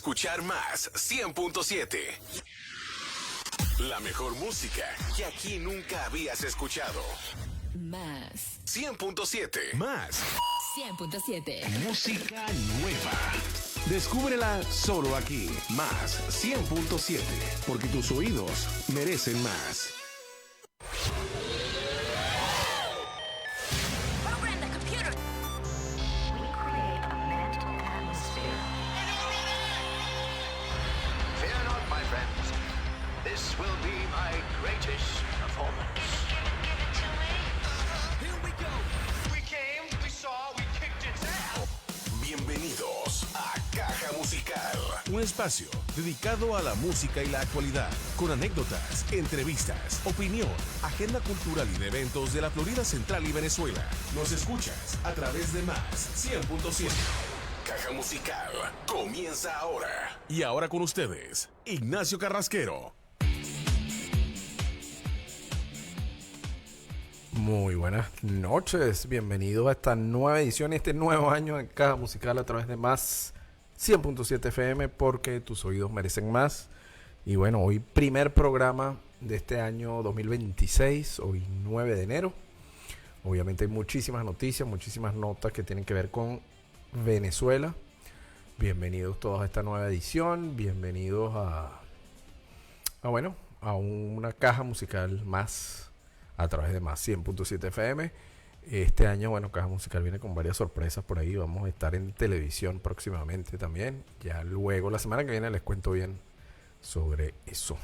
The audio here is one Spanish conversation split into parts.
Escuchar más 100.7. La mejor música que aquí nunca habías escuchado. Más 100.7. Más 100.7. música nueva. Descúbrela solo aquí. Más 100.7. Porque tus oídos merecen más. Program the computer. We create a mental atmosphere. Fear not, my friends. This will be my greatest performance. Here we go. We came, we saw, we kicked its ass. Bienvenidos a Caja Musical, un espacio dedicado a la música y la actualidad, con anécdotas, entrevistas, opinión, agenda cultural y de eventos de la Florida Central y Venezuela. Nos escuchas a través de Más 100.7. Caja Musical comienza ahora. Y ahora con ustedes, Ignacio Carrasquero. Muy buenas noches, bienvenidos a esta nueva edición y este nuevo año en Caja Musical a través de Más 100.7 FM, porque tus oídos merecen más. Y bueno, hoy primer programa de este año 2026, hoy 9 de enero. Obviamente hay muchísimas noticias, muchísimas notas que tienen que ver con Venezuela. Bienvenidos todos a esta nueva edición, bienvenidos a una caja musical más a través de Más 100.7 FM. Este año, bueno, Caja Musical viene con varias sorpresas por ahí. Vamos a estar en televisión próximamente también. Ya luego, la semana que viene, les cuento bien sobre eso.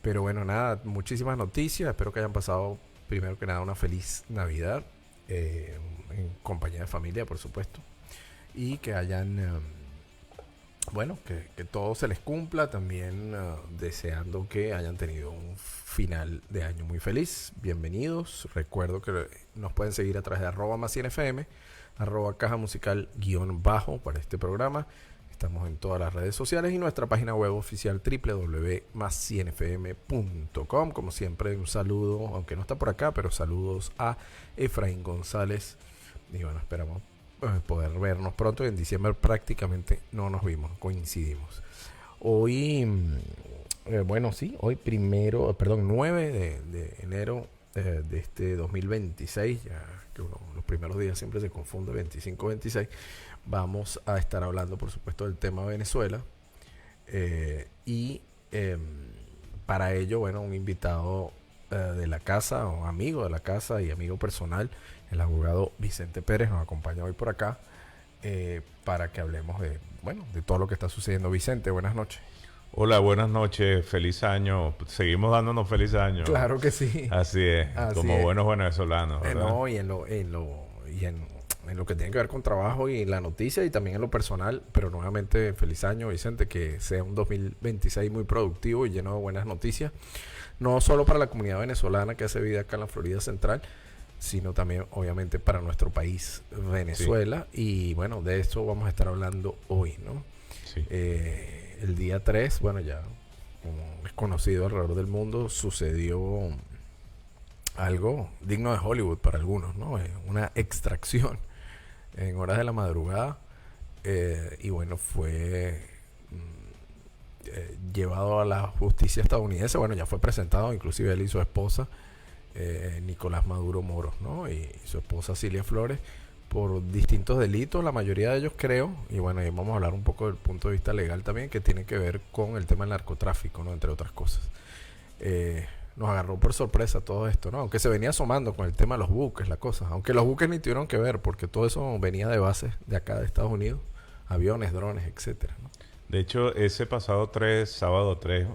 Pero bueno, nada, muchísimas noticias. Espero que hayan pasado, primero que nada, una feliz Navidad. En compañía de familia, por supuesto. Y que hayan, que todo se les cumpla. También deseando que hayan tenido un final de año muy feliz. Bienvenidos. Recuerdo que nos pueden seguir a través de @más100fm, @caja musical _ para este programa. Estamos en todas las redes sociales y nuestra página web oficial www.más100fm.com. Como siempre, un saludo, aunque no está por acá, pero saludos a Efraín González. Y bueno, esperamos poder vernos pronto. En diciembre prácticamente no nos vimos, coincidimos. Hoy, hoy 9 de enero de este 2026, ya que los primeros días siempre se confunde, 25-26, vamos a estar hablando, por supuesto, del tema Venezuela. Para ello, un invitado de la casa, o amigo de la casa y amigo personal, el abogado Vicente Pérez, nos acompaña hoy por acá para que hablemos de todo lo que está sucediendo. Vicente, buenas noches. Hola, buenas noches, feliz año. Seguimos dándonos feliz año. Claro que sí. Así es, como buenos venezolanos, ¿verdad? Y en lo que tiene que ver con trabajo y la noticia, y también en lo personal. Pero nuevamente, feliz año, Vicente, que sea un 2026 muy productivo y lleno de buenas noticias. No solo para la comunidad venezolana que hace vida acá en la Florida Central, sino también, obviamente, para nuestro país, Venezuela. Sí. Y bueno, de eso vamos a estar hablando hoy, ¿no? Sí. El día 3, ya como es conocido alrededor del mundo, sucedió algo digno de Hollywood para algunos, ¿no? Una extracción en horas de la madrugada. Fue llevado a la justicia estadounidense. Ya fue presentado, inclusive él y su esposa, Nicolás Maduro Moros, ¿no? Y su esposa Cilia Flores, por distintos delitos, la mayoría de ellos, creo. Y ahí vamos a hablar un poco del punto de vista legal también, que tiene que ver con el tema del narcotráfico, ¿no? Entre otras cosas. Nos agarró por sorpresa todo esto, ¿no? Aunque se venía asomando con el tema de los buques, la cosa. Aunque los buques ni tuvieron que ver, porque todo eso venía de bases de acá de Estados Unidos, aviones, drones, etcétera, ¿no? De hecho, ese pasado sábado 3,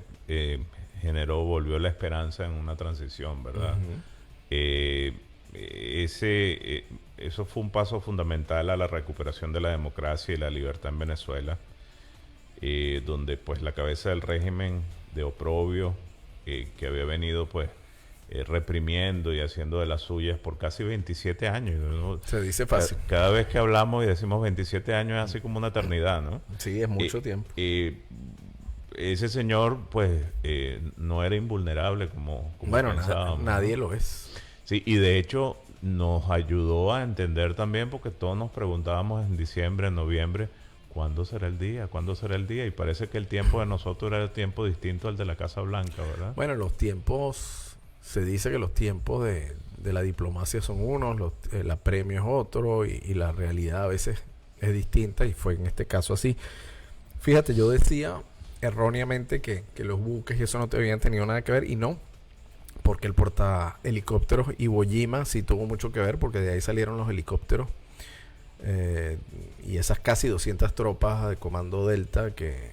volvió la esperanza en una transición, ¿verdad? Uh-huh. Eso fue un paso fundamental a la recuperación de la democracia y la libertad en Venezuela, donde pues la cabeza del régimen de oprobio que había venido reprimiendo y haciendo de las suyas por casi 27 años, ¿no? Se dice fácil. Cada vez que hablamos y decimos 27 años es así como una eternidad, ¿no? Sí, es mucho tiempo. Ese señor no era invulnerable como pensábamos, nadie ¿no? lo es. Sí, y de hecho nos ayudó a entender también, porque todos nos preguntábamos en diciembre, en noviembre, ¿cuándo será el día? ¿Cuándo será el día? Y parece que el tiempo de nosotros era el tiempo distinto al de la Casa Blanca, ¿verdad? Bueno, los tiempos, se dice que los tiempos de la diplomacia son unos, el apremio es otro y la realidad a veces es distinta y fue en este caso así. Fíjate, yo decía erróneamente que los buques y eso no te habían tenido nada que ver y no, porque el portahelicópteros Iwo Jima sí tuvo mucho que ver porque de ahí salieron los helicópteros y esas casi 200 tropas de Comando Delta que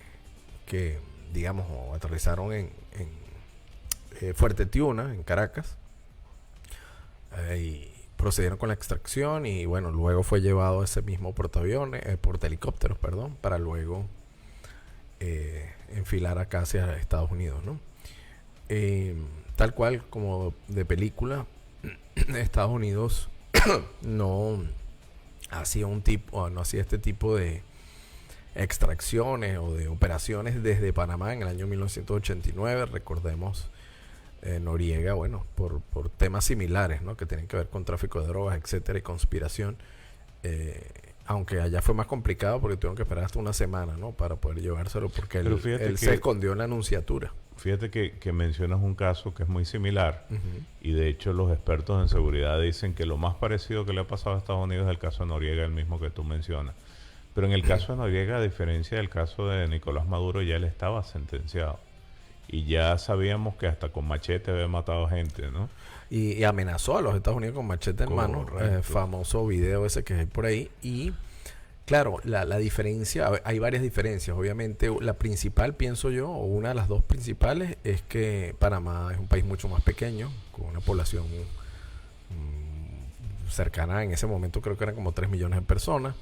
digamos aterrizaron en Fuerte Tiuna, en Caracas, y procedieron con la extracción y bueno, luego fue llevado a ese mismo portahelicópteros, perdón, para luego enfilar acá hacia Estados Unidos, ¿no? Tal cual como de película, Estados Unidos no hacía este tipo de extracciones o de operaciones desde Panamá en el año 1989. Recordemos Noriega, bueno, por temas similares, ¿no? Que tienen que ver con tráfico de drogas, etcétera, y conspiración. Aunque allá fue más complicado porque tuvieron que esperar hasta una semana, ¿no? Para poder llevárselo porque él se escondió en la Anunciatura. Fíjate que mencionas un caso que es muy similar y de hecho los expertos en seguridad dicen que lo más parecido que le ha pasado a Estados Unidos es el caso de Noriega, el mismo que tú mencionas. Pero en el caso de Noriega, a diferencia del caso de Nicolás Maduro, ya él estaba sentenciado. Y ya sabíamos que hasta con machete había matado gente, ¿no? Y amenazó a los Estados Unidos con machete en mano. Famoso video ese que hay por ahí. Y claro, la diferencia, hay varias diferencias. Obviamente, la principal, pienso yo, o una de las dos principales, es que Panamá es un país mucho más pequeño, con una población cercana, en ese momento creo que eran como 3 millones de personas.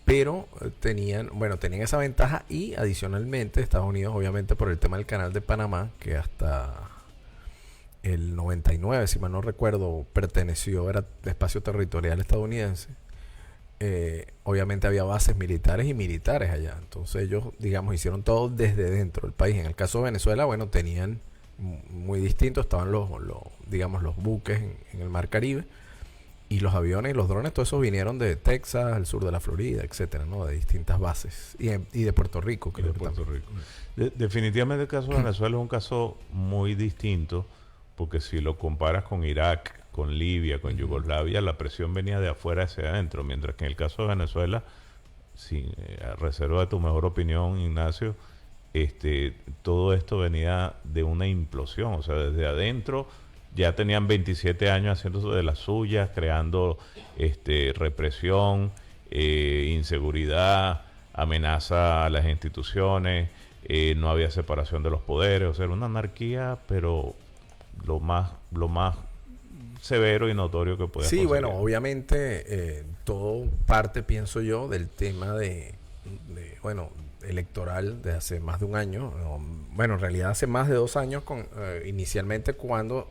Pero tenían esa ventaja y adicionalmente Estados Unidos, obviamente por el tema del canal de Panamá, que hasta el 99, si mal no recuerdo, era de espacio territorial estadounidense. Obviamente había bases militares y militares allá. Entonces ellos, digamos, hicieron todo desde dentro del país. En el caso de Venezuela, bueno, tenían muy distinto. Estaban los buques en el Mar Caribe. Y los aviones y los drones, todo eso vinieron de Texas, al sur de la Florida, etcétera, ¿no? De distintas bases. Y de Puerto Rico, creo. Definitivamente el caso de Venezuela es un caso muy distinto, porque si lo comparas con Irak, con Libia, con Yugoslavia, la presión venía de afuera hacia adentro, mientras que en el caso de Venezuela, a reserva de tu mejor opinión, Ignacio, todo esto venía de una implosión, o sea, desde adentro. Ya tenían 27 años haciendo de las suyas, creando represión, inseguridad, amenaza a las instituciones, no había separación de los poderes, o sea, era una anarquía, pero lo más severo y notorio que puede Sí, bueno, obviamente todo parte, pienso yo, del tema electoral de hace más de un año. Bueno, en realidad hace más de 2 años, inicialmente cuando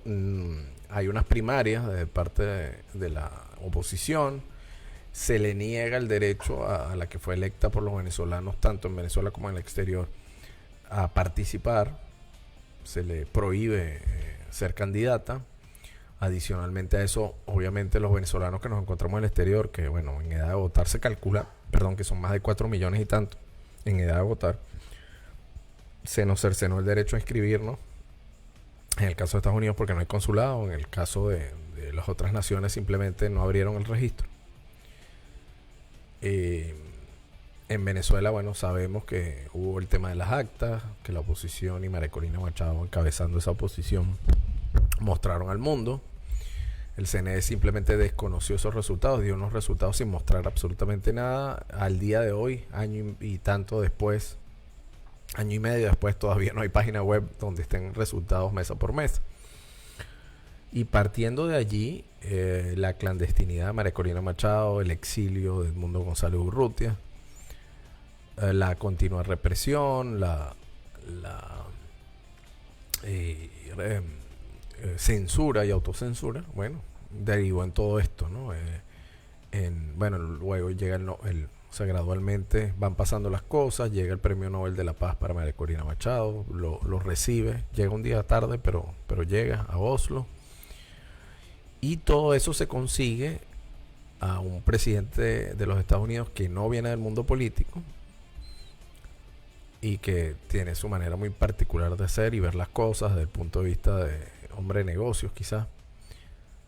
hay unas primarias de parte de la oposición, se le niega el derecho a la que fue electa por los venezolanos, tanto en Venezuela como en el exterior, a participar. Se le prohíbe ser candidata. Adicionalmente a eso, obviamente los venezolanos que nos encontramos en el exterior, que bueno, en edad de votar se calcula, que son más de 4 millones y tanto en edad de votar, se nos cercenó el derecho a inscribirnos. En el caso de Estados Unidos porque no hay consulado, en el caso de las otras naciones simplemente no abrieron el registro. En Venezuela, bueno, sabemos que hubo el tema de las actas, que la oposición y María Corina Machado, encabezando esa oposición, mostraron al mundo. El CNE simplemente desconoció esos resultados, dio unos resultados sin mostrar absolutamente nada. Al día de hoy, año y medio después, todavía no hay página web donde estén resultados mesa por mesa. Y partiendo de allí, la clandestinidad de María Corina Machado, el exilio de Edmundo González Urrutia, la continua represión, la censura y autocensura, bueno, derivó en todo esto, ¿no? Luego llega gradualmente van pasando las cosas, llega el Premio Nobel de la Paz para María Corina Machado, lo recibe, llega un día tarde, pero llega a Oslo, y todo eso se consigue a un presidente de los Estados Unidos que no viene del mundo político y que tiene su manera muy particular de ser y ver las cosas desde el punto de vista de hombre de negocios quizás.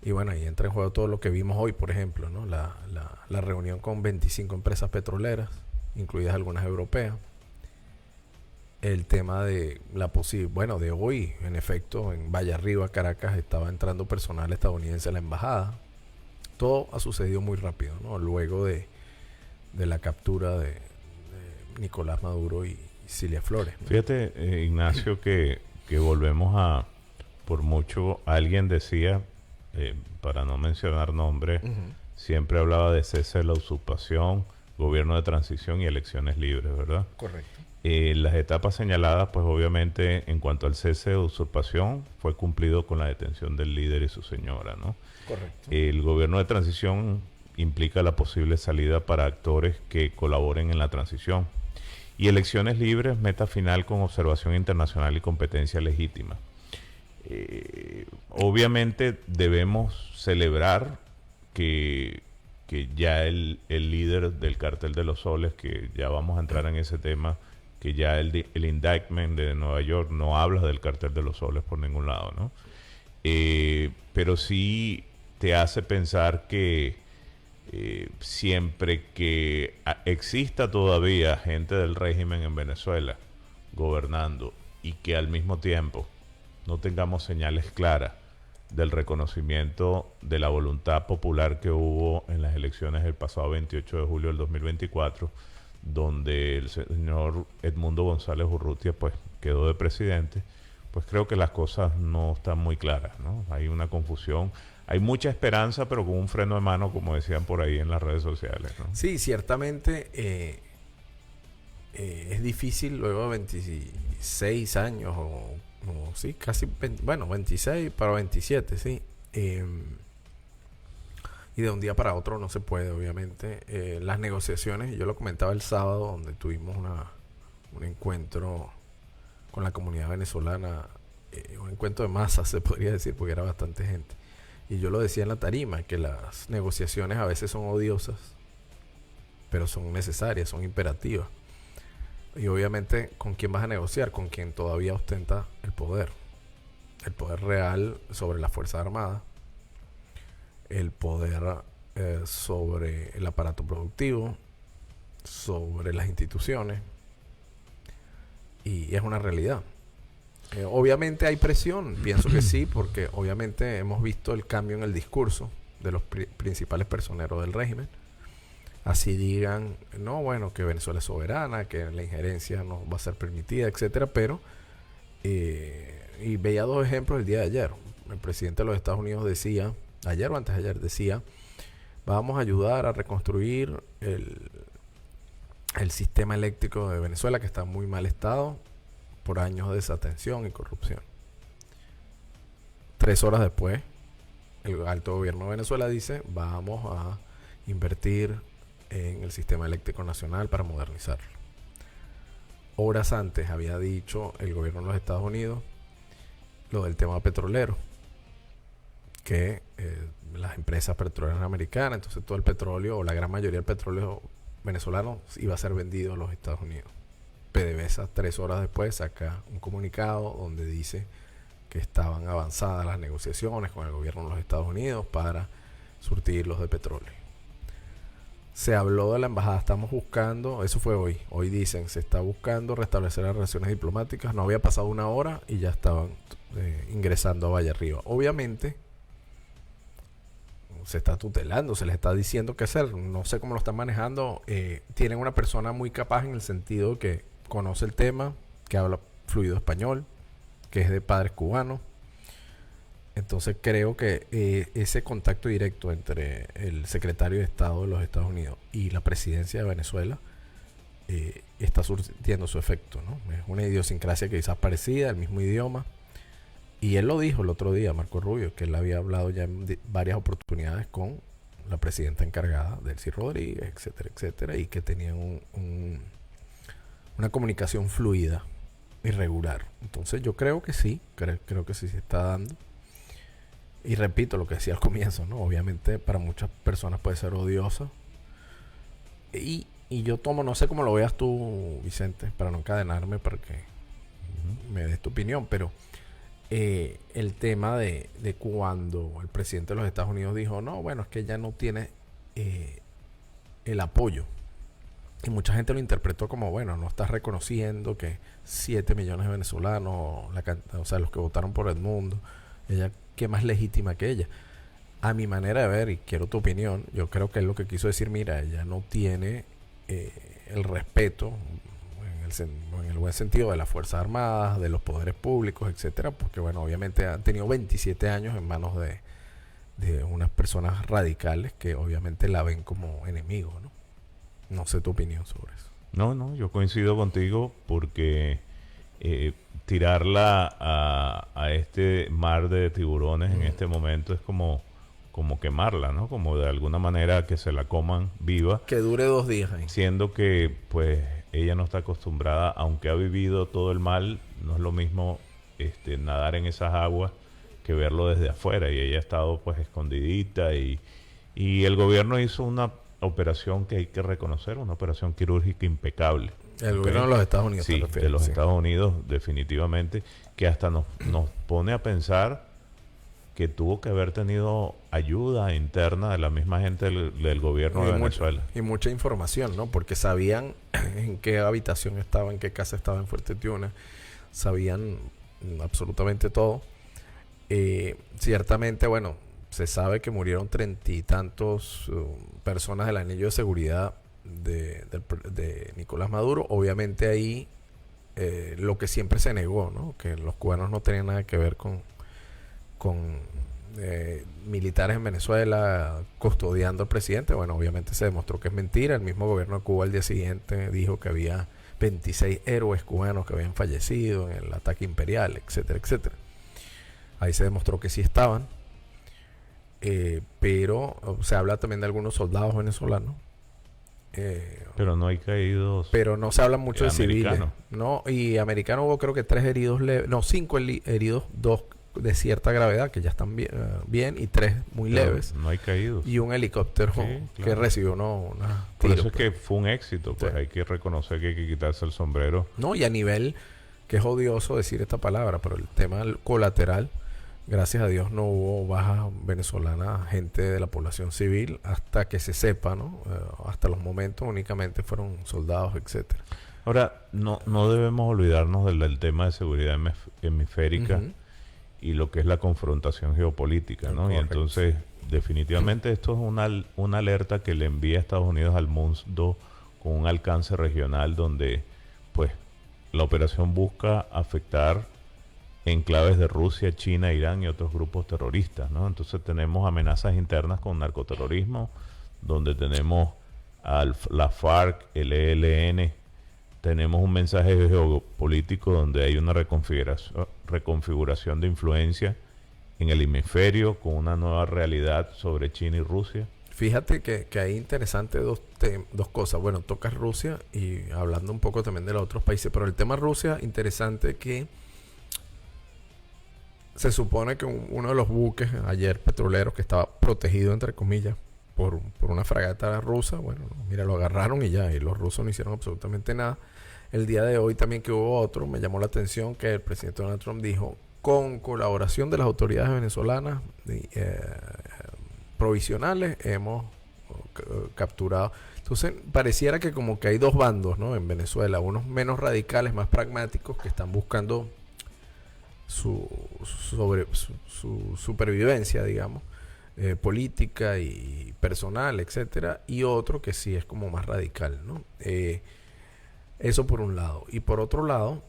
Y bueno, ahí entra en juego todo lo que vimos hoy, por ejemplo, ¿no? La reunión con 25 empresas petroleras, incluidas algunas europeas. El tema de de hoy, en efecto, en Vallarriba, Caracas, estaba entrando personal estadounidense a la embajada. Todo ha sucedido muy rápido, ¿no? Luego de la captura de Nicolás Maduro y Cilia Flores, ¿no? Fíjate, Ignacio, que volvemos a, por mucho, alguien decía, para no mencionar nombres, siempre hablaba de cese de la usurpación, gobierno de transición y elecciones libres, ¿verdad? Correcto. Las etapas señaladas, pues obviamente, en cuanto al cese de usurpación, fue cumplido con la detención del líder y su señora, ¿no? Correcto. El gobierno de transición implica la posible salida para actores que colaboren en la transición. Y elecciones libres, meta final con observación internacional y competencia legítima. Obviamente debemos celebrar que ya el líder del Cartel de los Soles, que ya vamos a entrar en ese tema, que ya el indictment de Nueva York no habla del Cartel de los Soles por ningún lado, ¿no? Pero sí te hace pensar que siempre que exista todavía gente del régimen en Venezuela gobernando y que al mismo tiempo no tengamos señales claras del reconocimiento de la voluntad popular que hubo en las elecciones del pasado 28 de julio del 2024, donde el señor Edmundo González Urrutia pues quedó de presidente, pues creo que las cosas no están muy claras, ¿no? Hay una confusión, hay mucha esperanza, pero con un freno de mano, como decían por ahí en las redes sociales, ¿no? Sí, ciertamente es difícil luego de 26 años o sí, casi 26 para 27, sí. Y de un día para otro no se puede, obviamente. Las negociaciones, yo lo comentaba el sábado, donde tuvimos un encuentro con la comunidad venezolana, un encuentro de masa, se podría decir, porque era bastante gente. Y yo lo decía en la tarima, que las negociaciones a veces son odiosas, pero son necesarias, son imperativas. Y obviamente, ¿con quién vas a negociar? Con quien todavía ostenta el poder real sobre las Fuerzas Armadas, el poder sobre el aparato productivo, sobre las instituciones, y es una realidad. Obviamente hay presión, pienso que sí, porque obviamente hemos visto el cambio en el discurso de los principales personeros del régimen. Así digan, no, bueno, que Venezuela es soberana, que la injerencia no va a ser permitida, etcétera, pero y veía dos ejemplos el día de ayer. El presidente de los Estados Unidos decía, ayer o antes de ayer, decía, vamos a ayudar a reconstruir el sistema eléctrico de Venezuela, que está en muy mal estado por años de desatención y corrupción. 3 horas después, el alto gobierno de Venezuela dice, vamos a invertir en el sistema eléctrico nacional para modernizarlo. Horas antes había dicho el gobierno de los Estados Unidos lo del tema petrolero, que las empresas petroleras americanas, entonces todo el petróleo o la gran mayoría del petróleo venezolano iba a ser vendido a los Estados Unidos. PDVSA 3 horas después saca un comunicado donde dice que estaban avanzadas las negociaciones con el gobierno de los Estados Unidos para surtirlos de petróleo. Se habló de la embajada, estamos buscando, eso fue hoy dicen, se está buscando restablecer las relaciones diplomáticas, no había pasado 1 hora y ya estaban ingresando a Vallarriba. Obviamente se está tutelando, se les está diciendo qué hacer, no sé cómo lo están manejando. Tienen una persona muy capaz en el sentido que conoce el tema, que habla fluido español, que es de padres cubanos. Entonces creo que ese contacto directo entre el secretario de Estado de los Estados Unidos y la presidencia de Venezuela está surtiendo su efecto, ¿no? Es una idiosincrasia que quizás parecida, el mismo idioma. Y él lo dijo el otro día, Marco Rubio, que él había hablado ya en varias oportunidades con la presidenta encargada, Delcy Rodríguez, etcétera, etcétera, y que tenían una comunicación fluida y regular. Entonces yo creo que sí, creo que sí se está dando. Y repito lo que decía al comienzo, ¿no? Obviamente para muchas personas puede ser odioso. Y yo tomo, no sé cómo lo veas tú, Vicente, para no encadenarme, para que me des tu opinión, pero el tema de cuando el presidente de los Estados Unidos dijo, no, bueno, es que ya no tiene el apoyo. Y mucha gente lo interpretó como, bueno, no estás reconociendo que 7 millones de venezolanos, o sea, los que votaron por Edmundo, ella, ¿qué más legítima que ella? A mi manera de ver, y quiero tu opinión, yo creo que es lo que quiso decir, mira, ella no tiene el respeto, en el buen sentido, de las Fuerzas Armadas, de los poderes públicos, etcétera, porque bueno, obviamente han tenido 27 años en manos de unas personas radicales que obviamente la ven como enemigo, ¿no? No sé tu opinión sobre eso. No, yo coincido contigo porque tirarla a este mar de tiburones en este momento es como quemarla, ¿no? Como de alguna manera que se la coman viva. Que dure 2 días ahí. Siendo que, pues, ella no está acostumbrada, aunque ha vivido todo el mal, no es lo mismo nadar en esas aguas que verlo desde afuera. Y ella ha estado, pues, escondidita y el gobierno hizo una operación que hay que reconocer, una operación quirúrgica impecable. El gobierno de los Estados Unidos. Sí, de los Estados Unidos, definitivamente, que hasta nos pone a pensar que tuvo que haber tenido ayuda interna de la misma gente del gobierno de Venezuela. Y mucha información, ¿no? Porque sabían en qué habitación estaba, en qué casa estaba en Fuerte Tiuna, sabían absolutamente todo. Ciertamente, bueno, se sabe que murieron 30 y tantos personas del anillo de seguridad de Nicolás Maduro. Obviamente ahí lo que siempre se negó, ¿no? Que los cubanos no tenían nada que ver con militares en Venezuela custodiando al presidente. Bueno, obviamente se demostró que es mentira. El mismo gobierno de Cuba al día siguiente dijo que había 26 héroes cubanos que habían fallecido en el ataque imperial, etcétera, etcétera. Ahí se demostró que sí estaban. Pero se habla también de algunos soldados venezolanos. Pero no hay caídos. Pero no se habla mucho de civiles. No, y americanos hubo creo que 3 heridos leves. No, 5 heridos, 2 de cierta gravedad que ya están bien y 3 muy leves. No hay caídos. Y un helicóptero que recibió una por eso es que fue un éxito. Pues hay que reconocer que hay que quitarse el sombrero. No, y a nivel, que es odioso decir esta palabra, pero el tema colateral, gracias a Dios no hubo baja venezolana, gente de la población civil, hasta que se sepa, ¿no? Hasta los momentos únicamente fueron soldados, etcétera. Ahora, no debemos olvidarnos del tema de seguridad hemisférica y lo que es la confrontación geopolítica, ¿no? Correcto. Y entonces, definitivamente esto es una alerta que le envía a Estados Unidos al mundo con un alcance regional donde, pues, la operación busca afectar enclaves de Rusia, China, Irán y otros grupos terroristas, ¿no? Entonces tenemos amenazas internas con narcoterrorismo, donde tenemos la FARC, el ELN, tenemos un mensaje geopolítico donde hay una reconfiguración de influencia en el hemisferio con una nueva realidad sobre China y Rusia. Fíjate que hay interesante dos cosas. Bueno, tocas Rusia y hablando un poco también de los otros países, pero el tema Rusia, interesante que se supone que uno de los buques ayer petroleros que estaba protegido, entre comillas, por una fragata rusa, bueno, mira, lo agarraron y ya, y los rusos no hicieron absolutamente nada. El día de hoy también que hubo otro, me llamó la atención que el presidente Donald Trump dijo, con colaboración de las autoridades venezolanas provisionales, hemos capturado. Entonces, pareciera que como que hay 2 bandos, ¿no? En Venezuela, unos menos radicales, más pragmáticos, que están buscando su supervivencia, digamos, política y personal, etcétera, y otro que sí es como más radical, ¿no? Eso por un lado. Y por otro lado,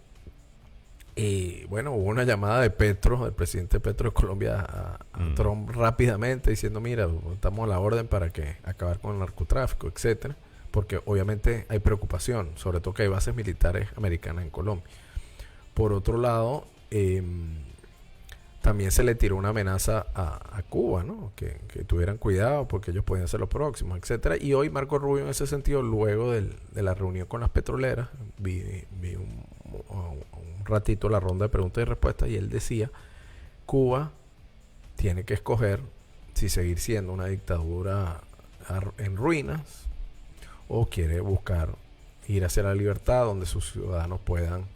bueno, hubo una llamada de Petro, del presidente Petro de Colombia a Trump rápidamente diciendo, mira, estamos a la orden para que acabar con el narcotráfico, etcétera, porque obviamente hay preocupación, sobre todo que hay bases militares americanas en Colombia. Por otro lado, también se le tiró una amenaza a Cuba, ¿no? Que tuvieran cuidado porque ellos podían ser los próximos, etcétera. Y hoy Marco Rubio, en ese sentido, luego de la reunión con las petroleras, vi un ratito la ronda de preguntas y respuestas, y él decía, Cuba tiene que escoger si seguir siendo una dictadura en ruinas o quiere buscar ir hacia la libertad donde sus ciudadanos puedan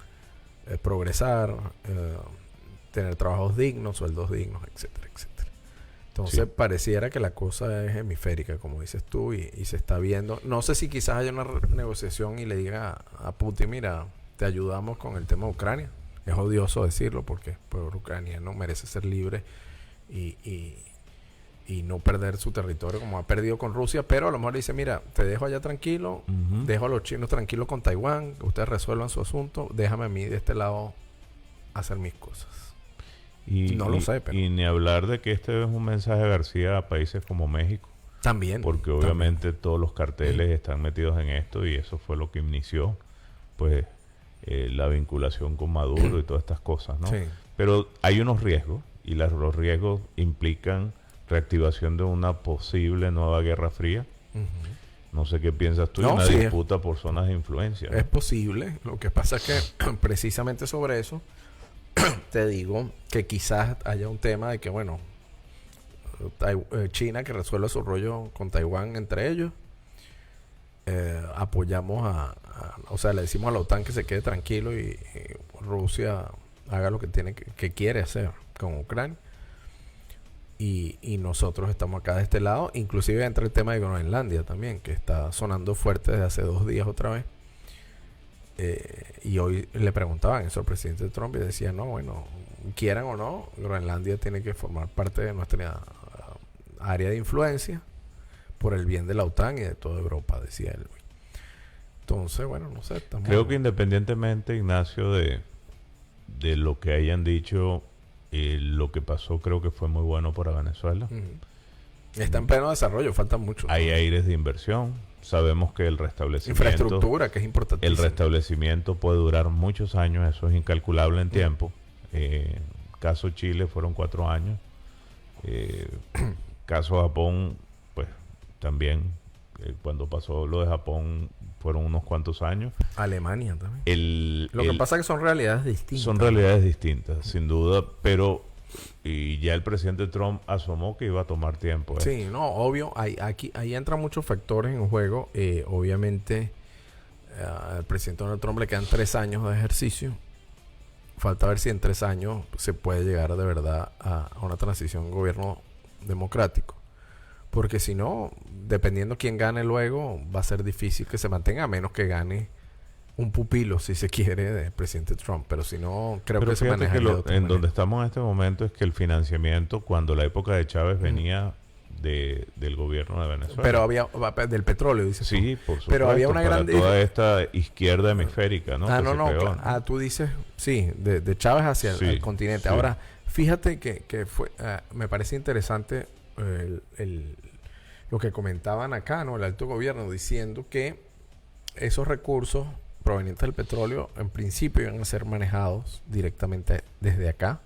progresar, tener trabajos dignos, sueldos dignos, etcétera, etcétera. Entonces pareciera que la cosa es hemisférica, como dices tú, y se está viendo. No sé si quizás haya una negociación y le diga a Putin, mira, te ayudamos con el tema de Ucrania. Es odioso decirlo porque el pueblo ucraniano merece ser libre y no perder su territorio como ha perdido con Rusia, pero a lo mejor le dice, mira, te dejo allá tranquilo, dejo a los chinos tranquilos con Taiwán, que ustedes resuelvan su asunto, déjame a mí de este lado hacer mis cosas. No lo sé, pero... Y ni hablar de que este es un mensaje de García a países como México. También. Porque obviamente todos los carteles están metidos en esto y eso fue lo que inició, pues, la vinculación con Maduro y todas estas cosas, ¿no? Sí. Pero hay unos riesgos y los riesgos implican reactivación de una posible nueva guerra fría. No sé qué piensas tú, una disputa por zonas de influencia, ¿no? Es posible. Lo que pasa es que precisamente sobre eso te digo que quizás haya un tema de que, bueno, China que resuelva su rollo con Taiwán entre ellos, apoyamos o sea, le decimos a la OTAN que se quede tranquilo y Rusia haga lo que que quiere hacer con Ucrania. Y nosotros estamos acá de este lado. Inclusive entra el tema de Groenlandia también, que está sonando fuerte desde hace 2 días otra vez. Y hoy le preguntaban eso al presidente Trump y decía, no, bueno, quieran o no, Groenlandia tiene que formar parte de nuestra área de influencia por el bien de la OTAN y de toda Europa, decía él. Entonces, bueno, no sé. Creo que independientemente, Ignacio, de lo que hayan dicho, lo que pasó creo que fue muy bueno para Venezuela. Está en pleno desarrollo, falta mucho. Hay aires de inversión. Sabemos que el restablecimiento... Infraestructura, que es importantísimo. El restablecimiento puede durar muchos años, eso es incalculable en tiempo. Caso Chile fueron 4 años. Caso Japón, pues también, cuando pasó lo de Japón, fueron unos cuantos años. Alemania también. Lo que pasa es que son realidades distintas. Son realidades distintas, sin duda, pero... Y ya el presidente Trump asomó que iba a tomar tiempo. Sí, no, obvio. Ahí entran muchos factores en juego. Obviamente, al presidente Donald Trump le quedan 3 años de ejercicio. Falta ver si en 3 años se puede llegar de verdad a una transición gobierno democrático. Porque si no, dependiendo quién gane luego, va a ser difícil que se mantenga, a menos que gane un pupilo, si se quiere, del presidente Trump. Pero si no, creo que se maneja en donde estamos en este momento es que el financiamiento, cuando la época de Chávez venía del gobierno de Venezuela. Pero había del petróleo, dices. Sí, por supuesto. Pero había una gran toda esta izquierda hemisférica, ¿no? Claro. Tú dices, sí, de Chávez hacia el continente. Sí. Ahora, fíjate que fue, me parece interesante lo que comentaban acá, ¿no? El alto gobierno diciendo que esos recursos provenientes del petróleo en principio iban a ser manejados directamente desde acá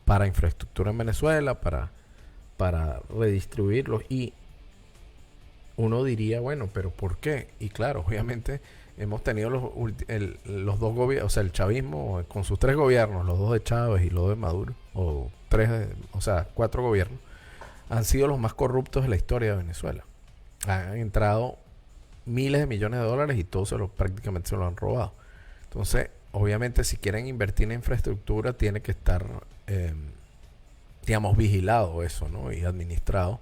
para infraestructura en Venezuela, para redistribuirlos. Y uno diría, bueno, pero ¿por qué? Y claro, obviamente hemos tenido los dos gobiernos, o sea, el chavismo con sus 3 gobiernos, los 2 de Chávez y los 2 de Maduro, o 4 gobiernos, han sido los más corruptos de la historia de Venezuela. Han entrado miles de millones de dólares y todos prácticamente se lo han robado. Entonces, obviamente, si quieren invertir en infraestructura, tiene que estar, digamos, vigilado eso, ¿no? Y administrado.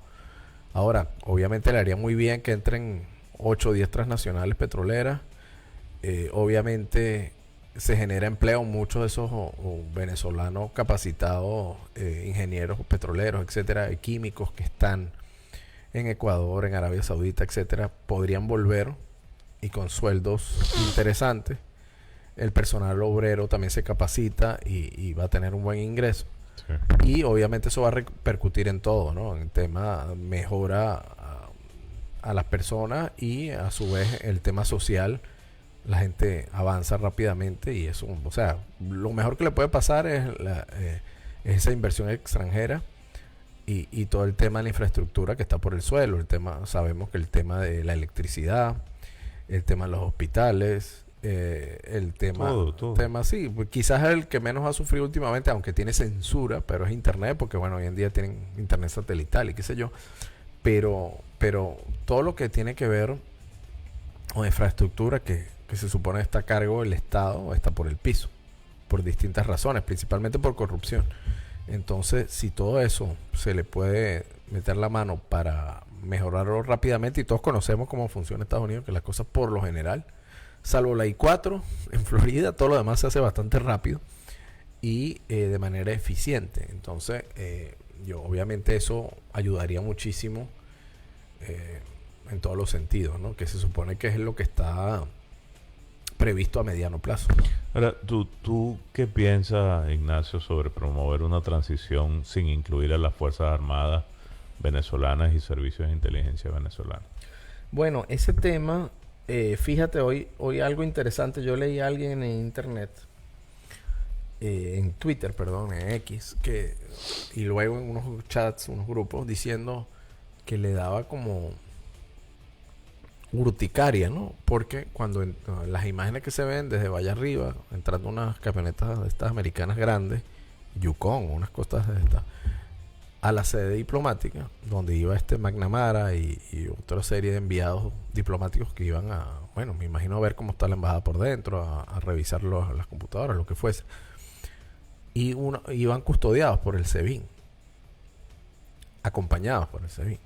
Ahora, obviamente le haría muy bien que entren 8 o 10 transnacionales petroleras. Obviamente se genera empleo, muchos de esos venezolanos capacitados, ingenieros petroleros, etcétera, químicos que están en Ecuador, en Arabia Saudita, etcétera, podrían volver y con sueldos interesantes. El personal obrero también se capacita y va a tener un buen ingreso. Sí. Y obviamente eso va a repercutir en todo, ¿no? En el tema mejora a las personas y a su vez el tema social. La gente avanza rápidamente y eso, o sea, lo mejor que le puede pasar es esa inversión extranjera. Y todo el tema de la infraestructura que está por el suelo. Sabemos que el tema de la electricidad, el tema de los hospitales, el tema, Todo. tema sí, pues quizás es el que menos ha sufrido últimamente, aunque tiene censura, pero es internet, porque bueno, hoy en día tienen internet satelital y qué sé yo, pero todo lo que tiene que ver con infraestructura que se supone está a cargo del Estado está por el piso, por distintas razones, principalmente por corrupción. Entonces, si todo eso se le puede meter la mano para mejorarlo rápidamente, y todos conocemos cómo funciona Estados Unidos, que las cosas por lo general, salvo la I-4 en Florida, todo lo demás se hace bastante rápido y de manera eficiente. Entonces, yo obviamente eso ayudaría muchísimo en todos los sentidos, ¿no? Que se supone que es lo que está previsto a mediano plazo. Ahora, ¿tú qué piensas, Ignacio, sobre promover una transición sin incluir a las Fuerzas Armadas venezolanas y servicios de inteligencia venezolanos? Bueno, ese tema, fíjate, hoy algo interesante, yo leí a alguien en internet, en Twitter, perdón, en X, y luego en unos chats, unos grupos, diciendo que le daba como urticaria, ¿no? Porque cuando las imágenes que se ven desde Valle Arriba, entrando unas camionetas de estas americanas grandes, Yukon, unas cosas de estas, a la sede diplomática, donde iba McNamara y otra serie de enviados diplomáticos que iban a, bueno, me imagino a ver cómo está la embajada por dentro, a revisar las computadoras, lo que fuese. Y iban custodiados por el SEBIN, acompañados por el SEBIN.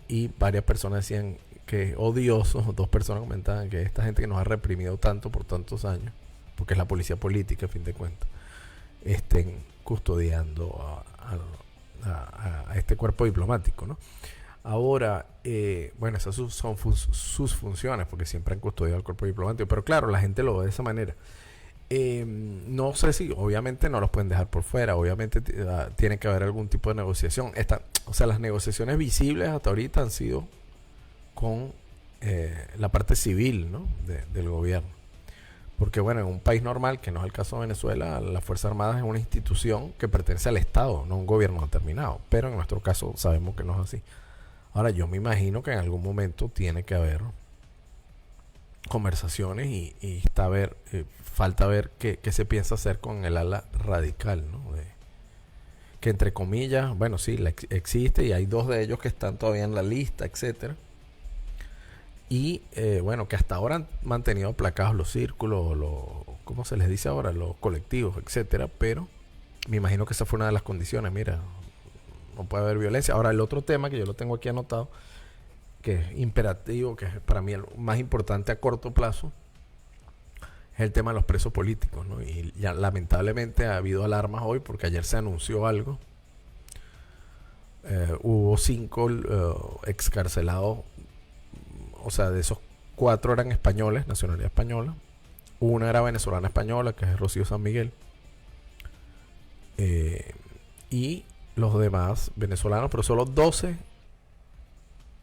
Y varias personas decían que odioso, 2 personas comentaban que esta gente que nos ha reprimido tanto por tantos años, porque es la policía política a fin de cuentas, estén custodiando a este cuerpo diplomático, ¿no? Ahora, bueno, esas son sus funciones, porque siempre han custodiado al cuerpo diplomático, pero claro, la gente lo ve de esa manera. No sé si, obviamente no los pueden dejar por fuera, obviamente tiene que haber algún tipo de negociación. O sea, las negociaciones visibles hasta ahorita han sido con la parte civil, ¿no? del gobierno. Porque bueno, en un país normal, que no es el caso de Venezuela, las Fuerzas Armadas es una institución que pertenece al Estado, no a un gobierno determinado. Pero en nuestro caso sabemos que no es así. Ahora, yo me imagino que en algún momento tiene que haber conversaciones y falta ver qué se piensa hacer con el ala radical, ¿no? Que entre comillas, bueno, sí, existe y hay 2 de ellos que están todavía en la lista, etcétera. Y bueno, que hasta ahora han mantenido aplacados los círculos, ¿cómo se les dice ahora? Los colectivos, etcétera. Pero me imagino que esa fue una de las condiciones. Mira, no puede haber violencia. Ahora, el otro tema que yo lo tengo aquí anotado, que es imperativo, que es para mí el más importante a corto plazo, es el tema de los presos políticos, ¿no? Y ya lamentablemente ha habido alarmas hoy porque ayer se anunció algo. Hubo 5 excarcelados, o sea, de esos 4 eran españoles, nacionalidad española. Una era venezolana española, que es Rocío San Miguel. Y los demás venezolanos, pero solo 12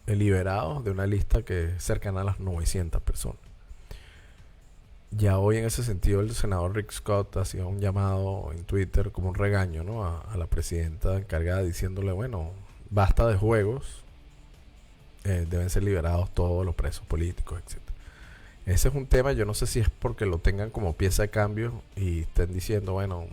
liberados de una lista que es cercana a las 900 personas. Ya hoy en ese sentido el senador Rick Scott hacía un llamado en Twitter como un regaño, ¿no? a la presidenta encargada, diciéndole, bueno, basta de juegos, deben ser liberados todos los presos políticos, etc. Ese es un tema, yo no sé si es porque lo tengan como pieza de cambio y estén diciendo, bueno,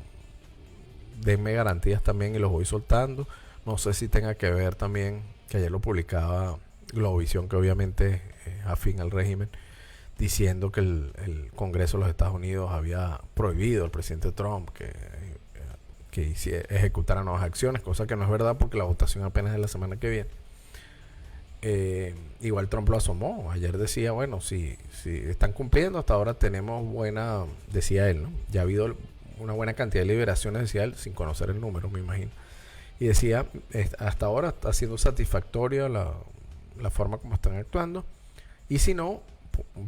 denme garantías también y los voy soltando. No sé si tenga que ver también, que ayer lo publicaba Globovisión, que obviamente es afín al régimen, diciendo que el Congreso de los Estados Unidos había prohibido al presidente Trump que ejecutara nuevas acciones, cosa que no es verdad porque la votación apenas es la semana que viene. Igual Trump lo asomó. Ayer decía, bueno, si están cumpliendo, hasta ahora tenemos decía él, ¿no? Ya ha habido una buena cantidad de liberaciones, decía él, sin conocer el número, me imagino. Y decía, hasta ahora está siendo satisfactoria la forma como están actuando. Y si no,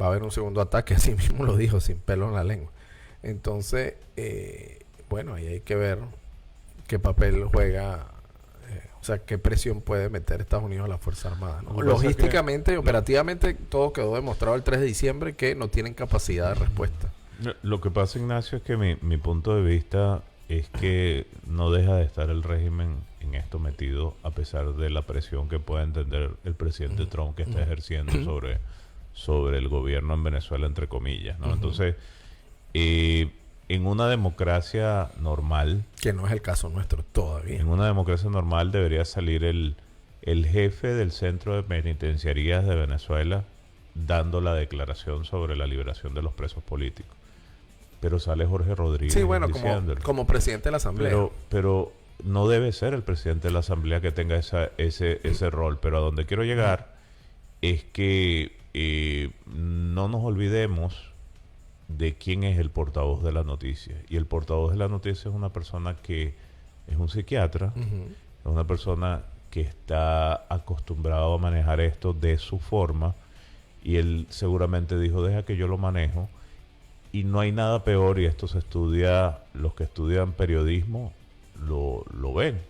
va a haber un segundo ataque, así mismo lo dijo, sin pelo en la lengua. Entonces, bueno, ahí hay que ver qué papel juega, o sea, qué presión puede meter Estados Unidos a la Fuerza Armada, ¿no? Logísticamente y operativamente todo quedó demostrado el 3 de diciembre que no tienen capacidad de respuesta. Lo que pasa, Ignacio, es que mi punto de vista es que no deja de estar el régimen en esto metido, a pesar de la presión que pueda entender el presidente Trump que está ejerciendo sobre el gobierno en Venezuela, entre comillas, ¿no? Entonces, en una democracia normal, Que no es el caso nuestro todavía. en una democracia normal debería salir el jefe del Centro de Penitenciarías de Venezuela dando la declaración sobre la liberación de los presos políticos. Pero sale Jorge Rodríguez Sí, bueno, diciéndolo. como presidente de la Asamblea. Pero no debe ser el presidente de la Asamblea que tenga ese rol. Pero a donde quiero llegar es que no nos olvidemos de quién es el portavoz de la noticia. Y el portavoz de la noticia es una persona que es un psiquiatra, es una persona que está acostumbrado a manejar esto de su forma, y él seguramente dijo, deja que yo lo manejo. Y no hay nada peor, y esto se estudia, los que estudian periodismo lo ven.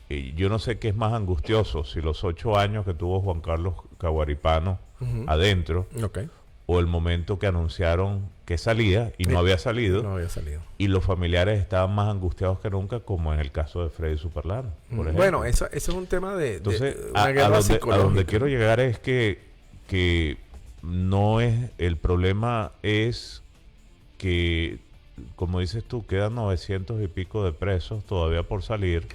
Y yo no sé qué es más angustioso, si los 8 años que tuvo Juan Carlos Caguaripano adentro, Ok. o el momento que anunciaron que salía y no había salido, No había salido. y los familiares estaban más angustiados que nunca, como en el caso de Freddy Superlano, por ejemplo. Bueno, eso es un tema de Entonces, una a guerra donde psicológica. quiero llegar es que no es, el problema es que, como dices tú, quedan 900 y pico de presos todavía por salir,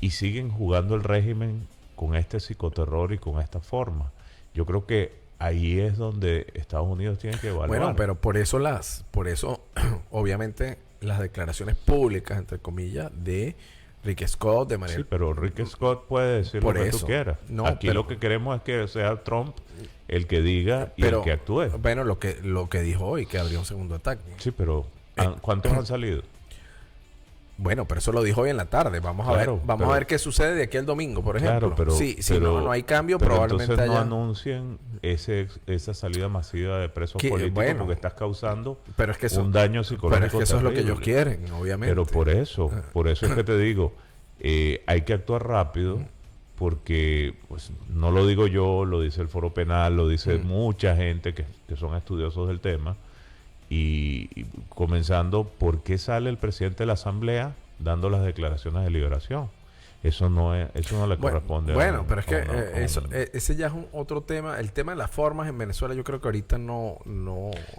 y siguen jugando el régimen con este psicoterror y con esta forma. Yo creo que ahí es donde Estados Unidos tiene que evaluar. Bueno, pero por eso obviamente las declaraciones públicas, entre comillas, de Rick Scott, de manera... Sí, pero Rick Scott puede decir Por lo que eso. tú quieras. No, Aquí pero- lo que queremos es que sea Trump el que diga y pero, el que actúe. Bueno, lo que dijo hoy, que habría un segundo ataque. Sí, pero ¿cuántos han salido? Bueno, pero eso lo dijo hoy en la tarde. Vamos Claro, a pero- ver qué sucede de aquí al domingo, por ejemplo. Claro, pero... si pero- no hay cambio, pero probablemente entonces haya... no anuncien esa salida masiva de presos Que, políticos, bueno, porque estás causando pero es que eso, un daño psicológico pero es que eso es lo que terrible. ellos quieren, obviamente. Pero por eso es que te digo, hay que actuar rápido, porque pues no lo digo yo, lo dice el Foro Penal, lo dice mucha gente que son estudiosos del tema, y comenzando, ¿por qué sale el presidente de la Asamblea dando las declaraciones de liberación? Eso no le corresponde Bueno, a pero es que a eso, un- ese ya es otro tema. El tema de las formas en Venezuela, yo creo que ahorita no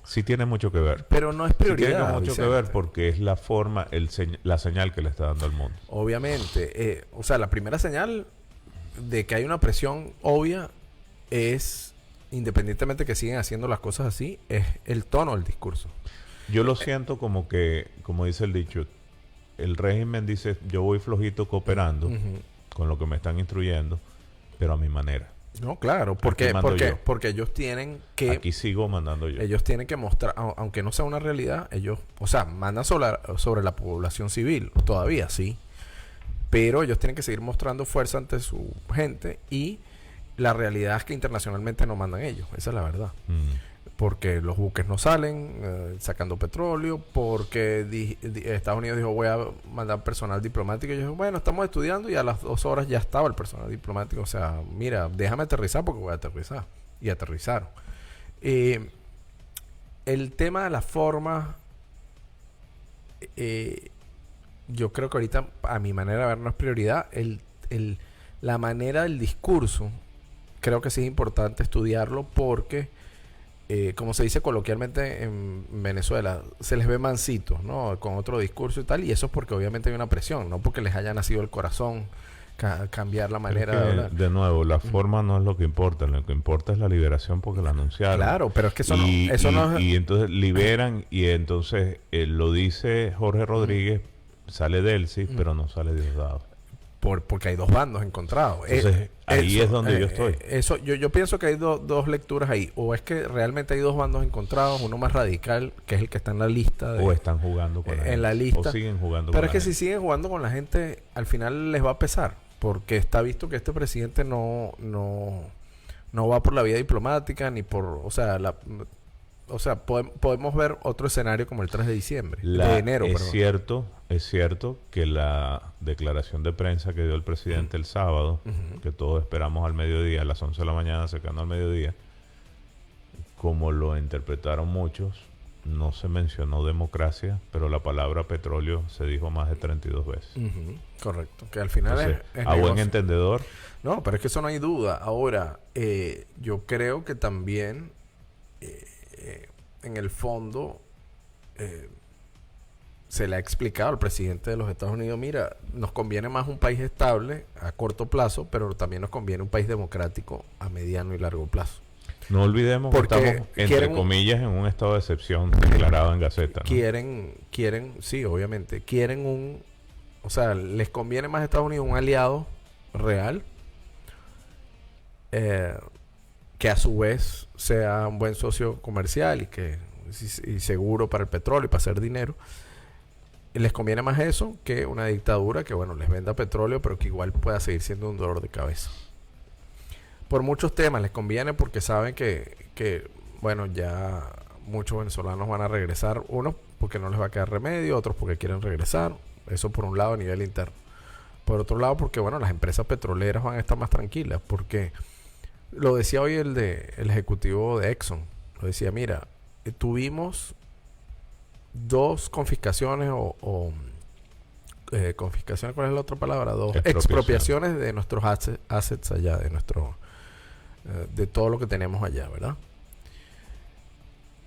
sí tiene mucho que ver. pero no es Sí prioridad. tiene mucho que Vicente. ver, porque es la forma, la señal que le está dando al mundo. Obviamente, o sea, la primera señal de que hay una presión obvia es, independientemente que siguen haciendo las cosas así, es el tono del discurso. Yo lo siento como que, como dice el dicho, el régimen dice, yo voy flojito cooperando con lo que me están instruyendo, pero a mi manera. No, claro, Aquí porque mando yo. porque ellos tienen que Aquí sigo mandando yo. ellos tienen que mostrar, aunque no sea una realidad, ellos, o sea, mandan sobre la población civil, todavía sí, pero ellos tienen que seguir mostrando fuerza ante su gente, y la realidad es que internacionalmente no mandan ellos, esa es la verdad. Porque los buques no salen sacando petróleo, porque Estados Unidos dijo voy a mandar personal diplomático, y ellos dijeron, bueno, estamos estudiando, y a las 2 horas ya estaba el personal diplomático. O sea, mira, déjame aterrizar porque voy a aterrizar. Y aterrizaron. El tema de la forma, yo creo que ahorita, a mi manera de ver, no es prioridad. La manera del discurso, creo que sí es importante estudiarlo, porque como se dice coloquialmente en Venezuela, se les ve mansitos, ¿no? Con otro discurso y tal, y eso es porque obviamente hay una presión, no porque les haya nacido el corazón cambiar la manera Es que, de hablar. de nuevo, la forma no es lo que importa es la liberación, porque la anunciaron. Claro, pero es que eso no es... Y entonces liberan, y entonces lo dice Jorge Rodríguez, sale Delcy, pero no sale Diosdado. Porque hay dos bandos encontrados. Entonces, ahí es donde yo estoy. Yo pienso que hay dos lecturas ahí. O es que realmente hay dos bandos encontrados, uno más radical, que es el que está en la lista. O están jugando con la gente. en la lista. O siguen jugando Pero con es que la si gente. siguen jugando con la gente, al final les va a pesar. Porque está visto que este presidente no va por la vía diplomática, ni por... O sea, podemos ver otro escenario como el 3 de diciembre. De enero, perdón. Es cierto que la declaración de prensa que dio el presidente el sábado, que todos esperamos al mediodía, a las 11 de la mañana, cercano al mediodía, como lo interpretaron muchos, no se mencionó democracia, pero la palabra petróleo se dijo más de 32 veces. Correcto. Que al final Entonces, es a buen negocio. entendedor, No, pero es que eso no hay duda. Ahora, yo creo que también, en el fondo, se le ha explicado al presidente de los Estados Unidos, mira, nos conviene más un país estable a corto plazo, pero también nos conviene un país democrático a mediano y largo plazo. no olvidemos Porque que estamos, entre quieren- comillas, en un estado de excepción declarado en Gaceta, ¿no? Quieren, sí, obviamente, o sea, les conviene más a Estados Unidos un aliado real, que a su vez sea un buen socio comercial y seguro para el petróleo y para hacer dinero. Y les conviene más eso que una dictadura que, bueno, les venda petróleo, pero que igual pueda seguir siendo un dolor de cabeza. Por muchos temas les conviene porque saben que bueno, ya muchos venezolanos van a regresar, unos porque no les va a quedar remedio, otros porque quieren regresar, eso por un lado a nivel interno. Por otro lado, porque bueno, las empresas petroleras van a estar más tranquilas, porque lo decía hoy el ejecutivo de Exxon, lo decía, mira, tuvimos 2 confiscaciones confiscaciones, ¿cuál es la otra palabra? 2 expropiaciones de nuestros assets allá, de todo lo que tenemos allá, ¿verdad?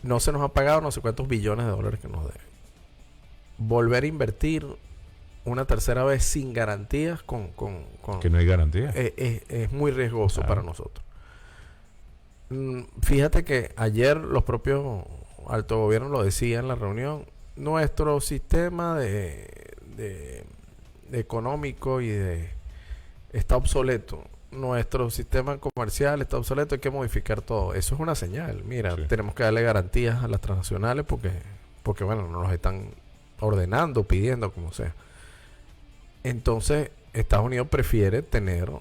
No se nos ha pagado no sé cuántos billones de dólares que nos deben. Volver a invertir una tercera vez sin garantías Que no hay garantía. es muy riesgoso Claro. para nosotros. Fíjate que ayer los propios alto gobierno lo decía en la reunión, nuestro sistema de económico está obsoleto. Nuestro sistema comercial está obsoleto, hay que modificar todo. Eso es una señal. Mira, Sí. tenemos que darle garantías a las transnacionales porque bueno, nos los están ordenando, pidiendo, como sea. Entonces, Estados Unidos prefiere tener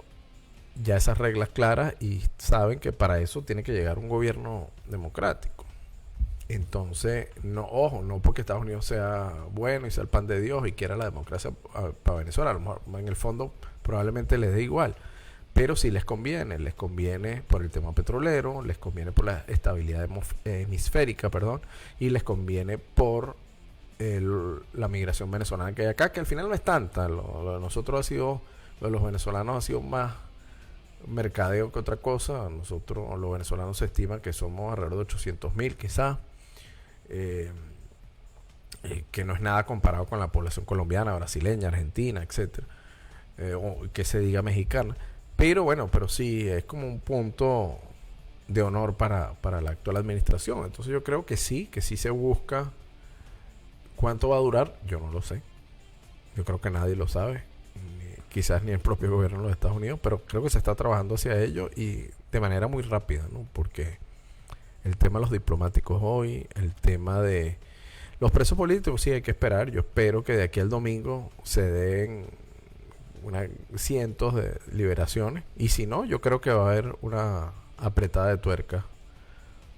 ya esas reglas claras y saben que para eso tiene que llegar un gobierno democrático. Entonces, no porque Estados Unidos sea bueno y sea el pan de Dios y quiera la democracia para Venezuela, a lo mejor en el fondo probablemente les dé igual, pero sí les conviene por el tema petrolero, les conviene por la estabilidad hemisférica, y les conviene por la migración venezolana que hay acá, que al final no es tanta. Lo de nosotros ha sido, lo de los venezolanos ha sido más mercadeo que otra cosa. Nosotros, los venezolanos, se estima que somos alrededor de 800,000 quizás, que no es nada comparado con la población colombiana, brasileña, argentina, etcétera, o que se diga mexicana, pero bueno, pero sí es como un punto de honor para la actual administración. Entonces yo creo que sí se busca. ¿Cuánto va a durar? Yo no lo sé. Yo creo que nadie lo sabe. Quizás ni el propio gobierno de los Estados Unidos, pero creo que se está trabajando hacia ello y de manera muy rápida, ¿no? Porque el tema de los diplomáticos hoy, el tema de los presos políticos, sí hay que esperar. Yo espero que de aquí al domingo se den cientos de liberaciones, y si no, yo creo que va a haber una apretada de tuerca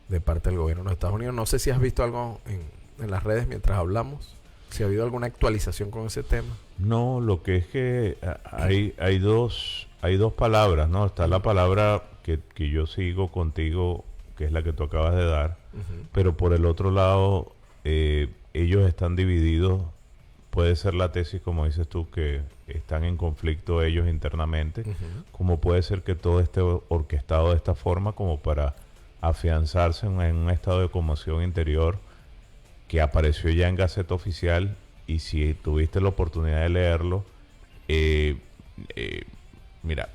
de parte del gobierno de los Estados Unidos. No sé si has visto algo en las redes mientras hablamos, si ha habido alguna actualización con ese tema. No, lo que es que hay dos palabras, ¿no? Está la palabra que yo sigo contigo, que es la que tú acabas de dar, pero por el otro lado, ellos están divididos. Puede ser la tesis, como dices tú, que están en conflicto ellos internamente, como puede ser que todo esté orquestado de esta forma como para afianzarse en un estado de conmoción interior que apareció ya en Gaceta Oficial. Y si tuviste la oportunidad de leerlo, mira,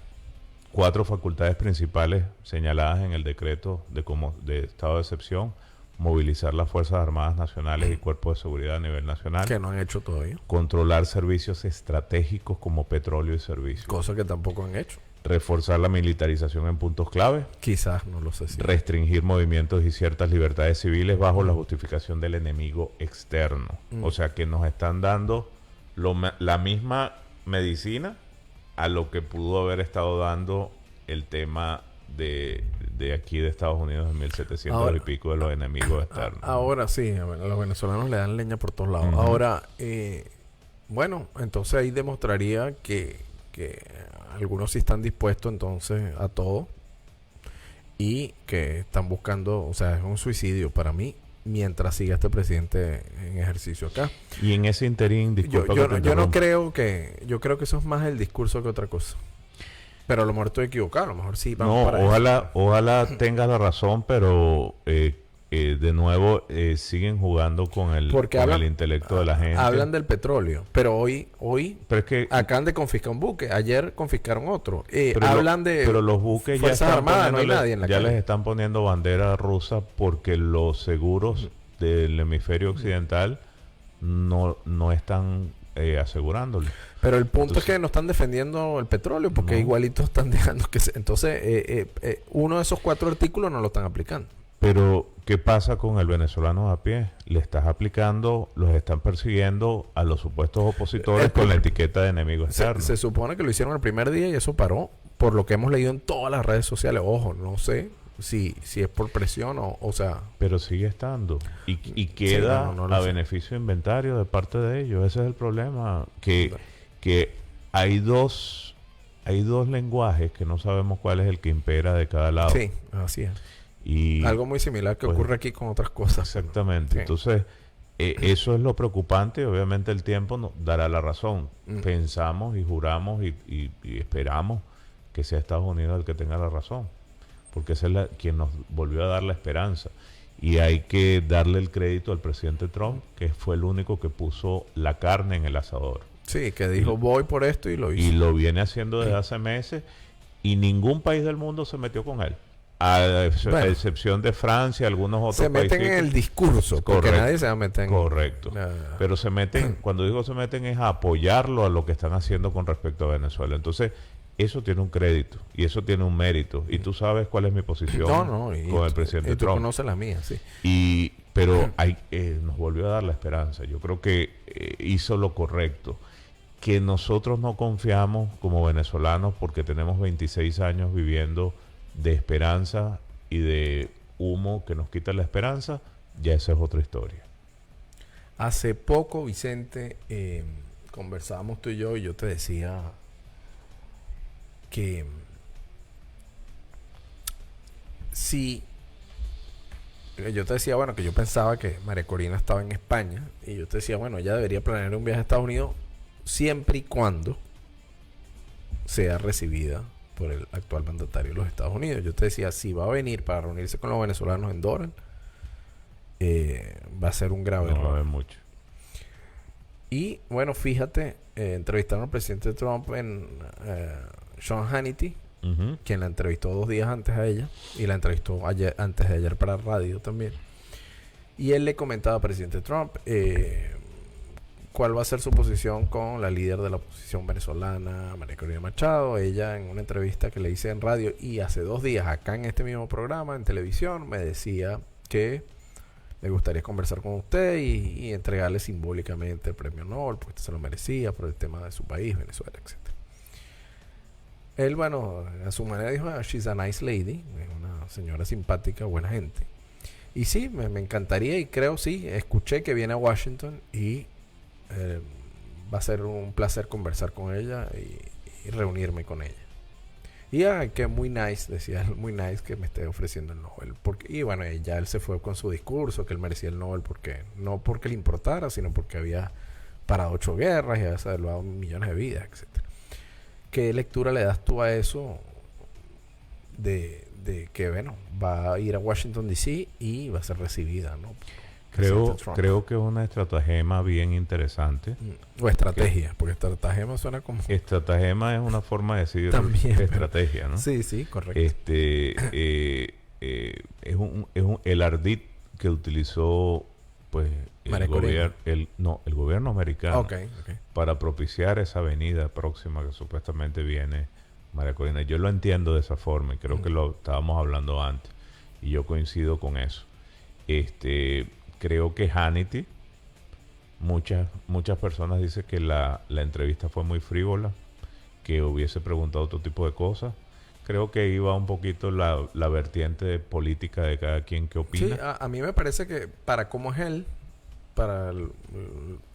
4 facultades principales señaladas en el decreto de estado de excepción: movilizar las Fuerzas Armadas Nacionales y Cuerpos de Seguridad a nivel nacional, Que no han hecho todavía. controlar servicios estratégicos como petróleo y servicios, Cosa que tampoco han hecho. reforzar la militarización en puntos clave, Quizás, no lo sé si. restringir movimientos y ciertas libertades civiles bajo la justificación del enemigo externo. O sea que nos están dando la misma medicina a lo que pudo haber estado dando el tema de aquí de Estados Unidos en 1700 Ahora, y pico de los enemigos externos. Ahora sí, a los venezolanos le dan leña por todos lados. Ahora, bueno, entonces ahí demostraría que algunos sí están dispuestos entonces a todo y que están buscando, o sea, es un suicidio para mí. mientras siga este presidente en ejercicio acá. Y en ese interín, disculpa que te Yo no interrumpa. creo que... Yo creo que eso es más el discurso que otra cosa. Pero a lo mejor estoy equivocado. A lo mejor sí vamos No, para eso. ojalá tengas la razón, pero de nuevo siguen jugando con el intelecto de la gente. Hablan del petróleo, pero hoy Pero es que acaban de confiscar un buque. Ayer confiscaron otro. pero Hablan de pero los buques ya Fuerzas están Armadas, no hay poniéndole- nadie en la ya calle. les están poniendo bandera rusa porque los seguros del hemisferio occidental no están asegurándole. Pero el punto Entonces- es que no están defendiendo el petróleo porque No. igualito están dejando que se... Entonces, uno de esos 4 artículos no lo están aplicando. Pero, ¿qué pasa con el venezolano a pie? Le estás aplicando, los están persiguiendo a los supuestos opositores con la etiqueta de enemigo externo. Se supone que lo hicieron el primer día y eso paró por lo que hemos leído en todas las redes sociales. Ojo, no sé si es por presión o sea... Pero sigue estando. Y queda no lo a sé. beneficio de inventario de parte de ellos. Ese es el problema. Que hay dos lenguajes que no sabemos cuál es el que impera de cada lado. Sí, así es. Y Algo muy similar que pues, ocurre aquí con otras cosas. exactamente. Sí. Entonces, eso es lo preocupante. Obviamente el tiempo nos dará la razón. Pensamos y juramos y esperamos que sea Estados Unidos el que tenga la razón. Porque ese es quien nos volvió a dar la esperanza. Y hay que darle el crédito al presidente Trump, que fue el único que puso la carne en el asador. Sí, que dijo voy por esto y lo hizo. Y lo viene haciendo desde hace meses. Y ningún país del mundo se metió con él. A excepción de Francia, algunos otros se países. meten en el discurso, porque Correcto. nadie se va a meter en... Correcto. Ah. Pero se meten, cuando digo se meten, es a apoyarlo a lo que están haciendo con respecto a Venezuela. Entonces, eso tiene un crédito y eso tiene un mérito. Y tú sabes cuál es mi posición con el presidente y tú Trump. conoces la mía, sí. Pero nos volvió a dar la esperanza. Yo creo que hizo lo correcto. Que nosotros no confiamos como venezolanos porque tenemos 26 años viviendo de esperanza y de humo que nos quita la esperanza, ya esa es otra historia. Hace poco, Vicente, conversábamos tú y yo te decía que si yo te decía, bueno, que yo pensaba que María Corina estaba en España y yo te decía, bueno, ella debería planear un viaje a Estados Unidos siempre y cuando sea recibida por el actual mandatario de los Estados Unidos. Yo te decía, si va a venir para reunirse con los venezolanos en Doral, va a ser un grave No va a error. haber mucho. Y bueno, fíjate, entrevistaron al presidente Trump en Sean Hannity, Ujú. quien la entrevistó 2 días antes a ella, y la entrevistó antes de ayer para radio también. Y él le comentaba al presidente Trump cuál va a ser su posición con la líder de la oposición venezolana, María Corina Machado. Ella, en una entrevista que le hice en radio y hace 2 días acá en este mismo programa, en televisión, me decía que le gustaría conversar con usted y entregarle simbólicamente el premio Nobel, porque usted se lo merecía por el tema de su país, Venezuela, etc. Él, bueno, a su manera dijo, she's a nice lady, es una señora simpática, buena gente. Y sí, me encantaría y creo, sí, escuché que viene a Washington y va a ser un placer conversar con ella y reunirme con ella. Y que muy nice, decía él, muy nice que me esté ofreciendo el Nobel. Y bueno, ya él se fue con su discurso, que él merecía el Nobel, no porque le importara, sino porque había parado 8 guerras y había salvado millones de vidas, etc. ¿Qué lectura le das tú a eso de que, bueno, va a ir a Washington D.C. y va a ser recibida, ¿no? Creo que es una estratagema bien interesante. O estrategia, porque estratagema suena como... Estratagema es una forma de decir También, estrategia, ¿no? Sí, sí, correcto. El ardid que utilizó pues María Corina. el gobierno americano Ok. para propiciar esa avenida próxima que supuestamente viene María Corina. Yo lo entiendo de esa forma y creo que lo estábamos hablando antes y yo coincido con eso. Creo que Hannity, muchas personas dicen que la entrevista fue muy frívola, que hubiese preguntado otro tipo de cosas. Creo que iba un poquito la vertiente política de cada quien que opina. Sí, a mí me parece que para cómo es él,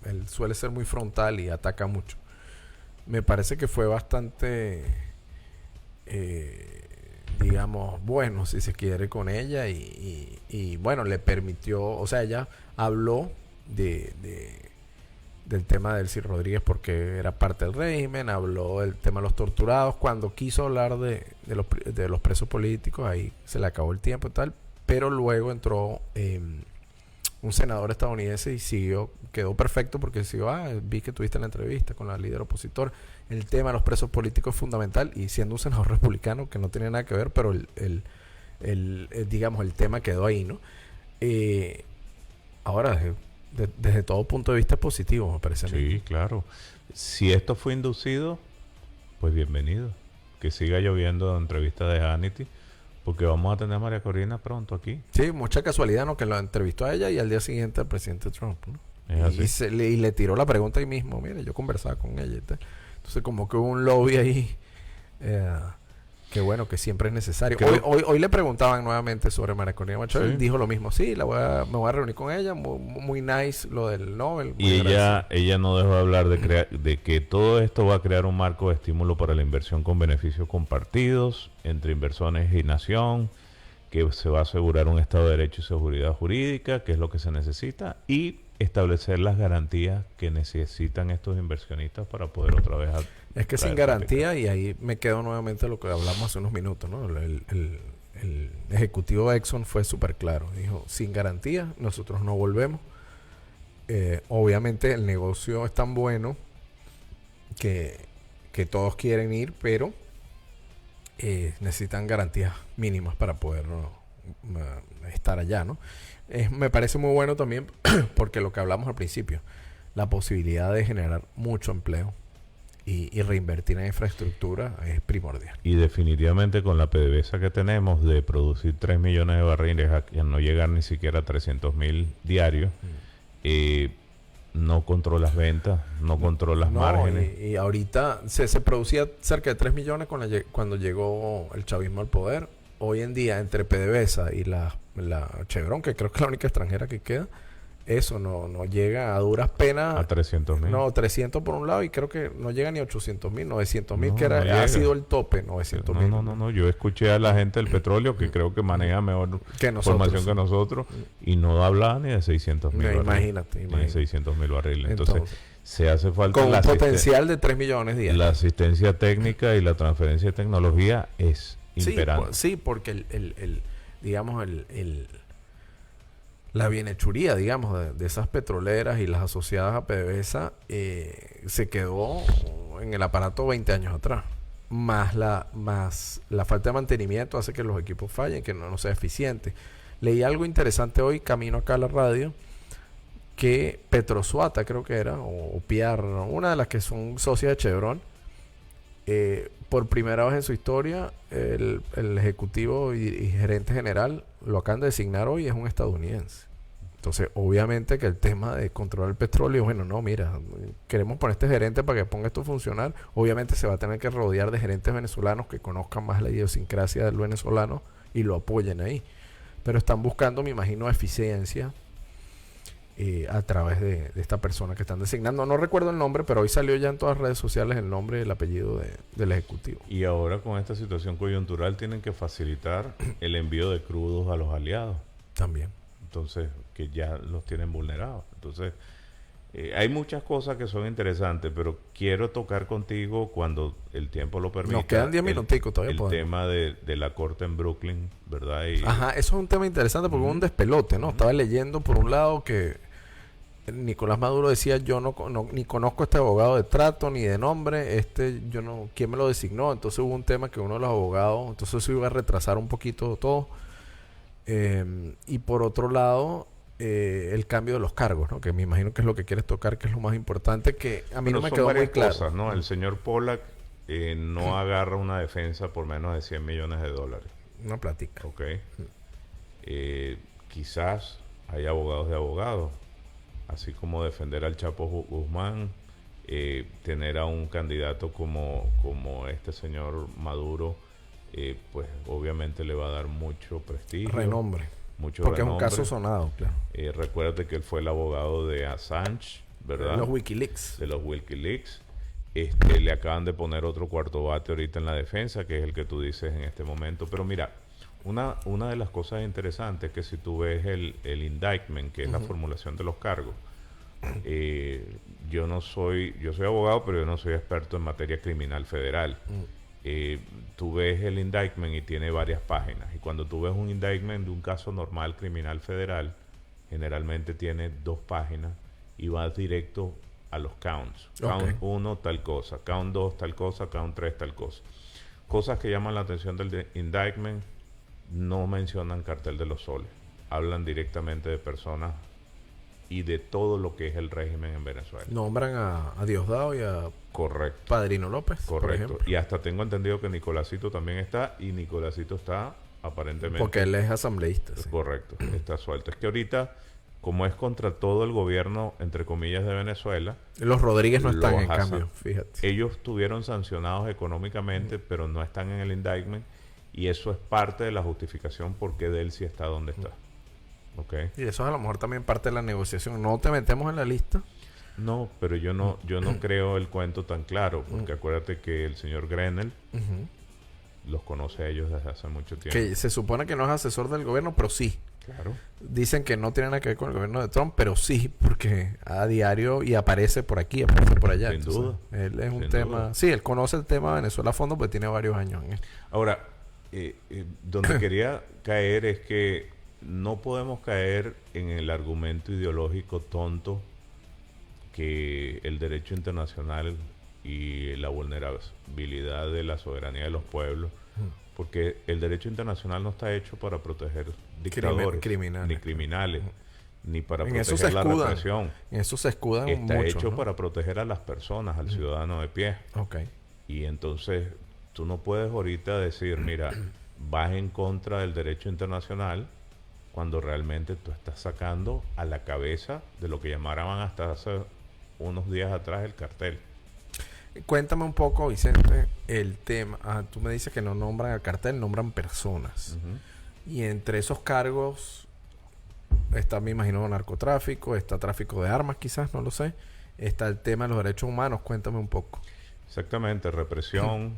él suele ser muy frontal y ataca mucho. Me parece que fue bastante digamos, bueno, si se quiere, con ella y bueno, le permitió, o sea, ella habló del tema de Delcy Rodríguez porque era parte del régimen, habló del tema de los torturados, cuando quiso hablar de los presos políticos, ahí se le acabó el tiempo y tal, pero luego entró un senador estadounidense y quedó perfecto porque siguió, vi que tuviste la entrevista con la líder opositor, el tema de los presos políticos es fundamental, y siendo un senador republicano que no tiene nada que ver, pero digamos, el tema quedó ahí, ¿no? Ahora, desde todo punto de vista positivo, me parece a mí. Sí, claro. Si esto fue inducido, pues bienvenido. Que siga lloviendo entrevistas de Hannity, porque vamos a tener a María Corina pronto aquí. Sí, mucha casualidad, ¿no? Que lo entrevistó a ella y al día siguiente al presidente Trump, ¿no? Es así. Y le tiró la pregunta ahí mismo. Mire, yo conversaba con ella y tal. Entonces, como que hubo un lobby ahí que bueno, que siempre es necesario. Hoy le preguntaban nuevamente sobre María Corina Machado. Él dijo lo mismo. Sí, me voy a reunir con ella. Muy nice lo del Nobel. Y ella no dejó de hablar de que todo esto va a crear un marco de estímulo para la inversión con beneficios compartidos entre inversores y nación, que se va a asegurar un Estado de Derecho y seguridad jurídica, que es lo que se necesita, y establecer las garantías que necesitan estos inversionistas para poder otra vez... Es que sin garantía, y ahí me quedo nuevamente lo que hablamos hace unos minutos, ¿no? El ejecutivo de Exxon fue súper claro. Dijo, sin garantía, nosotros no volvemos. Obviamente el negocio es tan bueno que todos quieren ir, pero necesitan garantías mínimas para poder estar allá, ¿no? Me parece muy bueno también porque lo que hablamos al principio, la posibilidad de generar mucho empleo y reinvertir en infraestructura es primordial. Y definitivamente con la PDVSA que tenemos de producir 3 millones de barriles a no llegar ni siquiera a 300,000 diarios, no controlas ventas, no controlas márgenes. Y ahorita se producía cerca de 3 millones cuando llegó el chavismo al poder. Hoy en día, entre PDVSA y la Chevron, que creo que es la única extranjera que queda, eso no llega a duras penas. A 300,000. No, 300 por un lado, y creo que no llega ni a 800,000, 900,000, no, que ha sido el tope, 900,000. No. Yo escuché a la gente del petróleo que creo que maneja mejor información que nosotros, y no hablaba ni de 600,000 barriles. Imagínate. Ni de 600,000 barriles. Entonces, se hace falta con un potencial de 3 millones diarios. La asistencia técnica y la transferencia de tecnología es imperante. Sí, porque digamos, la bienhechuría, digamos, de esas petroleras y las asociadas a PDVSA se quedó en el aparato 20 años atrás. Más la falta de mantenimiento hace que los equipos fallen, que no sea eficiente. Leí algo interesante hoy, camino acá a la radio, que Petrosuata, creo que era, o Piar, una de las que son socias de Chevron, por primera vez en su historia, el ejecutivo y gerente general lo acaban de designar hoy, es un estadounidense. Entonces, obviamente que el tema de controlar el petróleo, bueno, no, mira, queremos poner este gerente para que ponga esto a funcionar. Obviamente se va a tener que rodear de gerentes venezolanos que conozcan más la idiosincrasia del venezolano y lo apoyen ahí. Pero están buscando, me imagino, eficiencia a través de esta persona que están designando. No recuerdo el nombre, pero hoy salió ya en todas las redes sociales el nombre y el apellido del ejecutivo. Y ahora con esta situación coyuntural tienen que facilitar el envío de crudos a los aliados. También. Entonces, que ya los tienen vulnerados. Entonces, hay muchas cosas que son interesantes, pero quiero tocar contigo cuando el tiempo lo permita. Nos quedan 10 minuticos todavía. El tema de la corte en Brooklyn, ¿verdad? Ajá, eso es un tema interesante porque es un despelote, ¿no? Estaba leyendo por un lado que Nicolás Maduro decía, yo ni conozco a este abogado de trato ni de nombre, ¿quién me lo designó? Entonces hubo un tema que uno de los abogados, entonces eso iba a retrasar un poquito todo. Y por otro lado, el cambio de los cargos, ¿no? Que me imagino que es lo que quieres tocar, que es lo más importante, que a mí no me quedó muy claro. Cosas, ¿no? El señor Pollack no agarra una defensa por menos de $100 millones. Una plática. Ok. Quizás hay abogados de abogados, así como defender al Chapo Guzmán, tener a un candidato como este señor Maduro, pues obviamente le va a dar mucho prestigio. Renombre. Porque es un caso sonado, claro. Recuérdate que él fue el abogado de Assange, ¿verdad? De los Wikileaks. De los Wikileaks. Le acaban de poner otro cuarto bate ahorita en la defensa, que es el que tú dices en este momento. Pero mira, una de las cosas interesantes es que si tú ves el indictment, que es la formulación de los cargos, yo soy abogado, pero yo no soy experto en materia criminal federal. Tú ves el indictment y tiene varias páginas. Y cuando tú ves un indictment de un caso normal criminal federal, generalmente tiene 2 páginas y va directo a los counts. Count 1, tal cosa. Count 2, tal cosa. Count 3, tal cosa. Cosas que llaman la atención del indictment, no mencionan cartel de los soles. Hablan directamente de personas y de todo lo que es el régimen en Venezuela. Nombran a Diosdado y a Correcto. Padrino López, por Correcto. ejemplo. Y hasta tengo entendido que Nicolásito también está, y Nicolásito está aparentemente... Porque él es asambleísta. Sí. Correcto, está suelto. Es que ahorita, como es contra todo el gobierno, entre comillas, de Venezuela... Los Rodríguez no están, los en cambio, fíjate. Ellos estuvieron sancionados económicamente, pero no están en el indictment, y eso es parte de la justificación por qué él sí está donde está. Okay. Y eso es a lo mejor también parte de la negociación. No te metemos en la lista. No, pero yo no creo el cuento tan claro, porque acuérdate que el señor Grenell los conoce a ellos desde hace mucho tiempo. Que se supone que no es asesor del gobierno, pero sí. Claro. Dicen que no tiene nada que ver con el gobierno de Trump, pero sí, porque a diario y aparece por aquí, aparece por allá. Sin duda. Él es un Sin tema... duda. Sí, él conoce el tema de Venezuela a fondo, porque tiene varios años en esto. Ahora, donde quería caer es que no podemos caer en el argumento ideológico tonto que el derecho internacional y la vulnerabilidad de la soberanía de los pueblos, porque el derecho internacional no está hecho para proteger dictadores, criminales. ni criminales, ni para En eso proteger se la escudan. represión. En eso se escudan Está mucho, hecho ¿no? para proteger a las personas, al ciudadano de pie. Ok. Y entonces tú no puedes ahorita decir, mira, vas en contra del derecho internacional, cuando realmente tú estás sacando a la cabeza de lo que llamaban hasta hace unos días atrás el cartel. Cuéntame un poco, Vicente, el tema. Tú me dices que no nombran al cartel, nombran personas. Y entre esos cargos está, me imagino, narcotráfico, está tráfico de armas quizás, no lo sé. Está el tema de los derechos humanos. Cuéntame un poco. Exactamente, represión,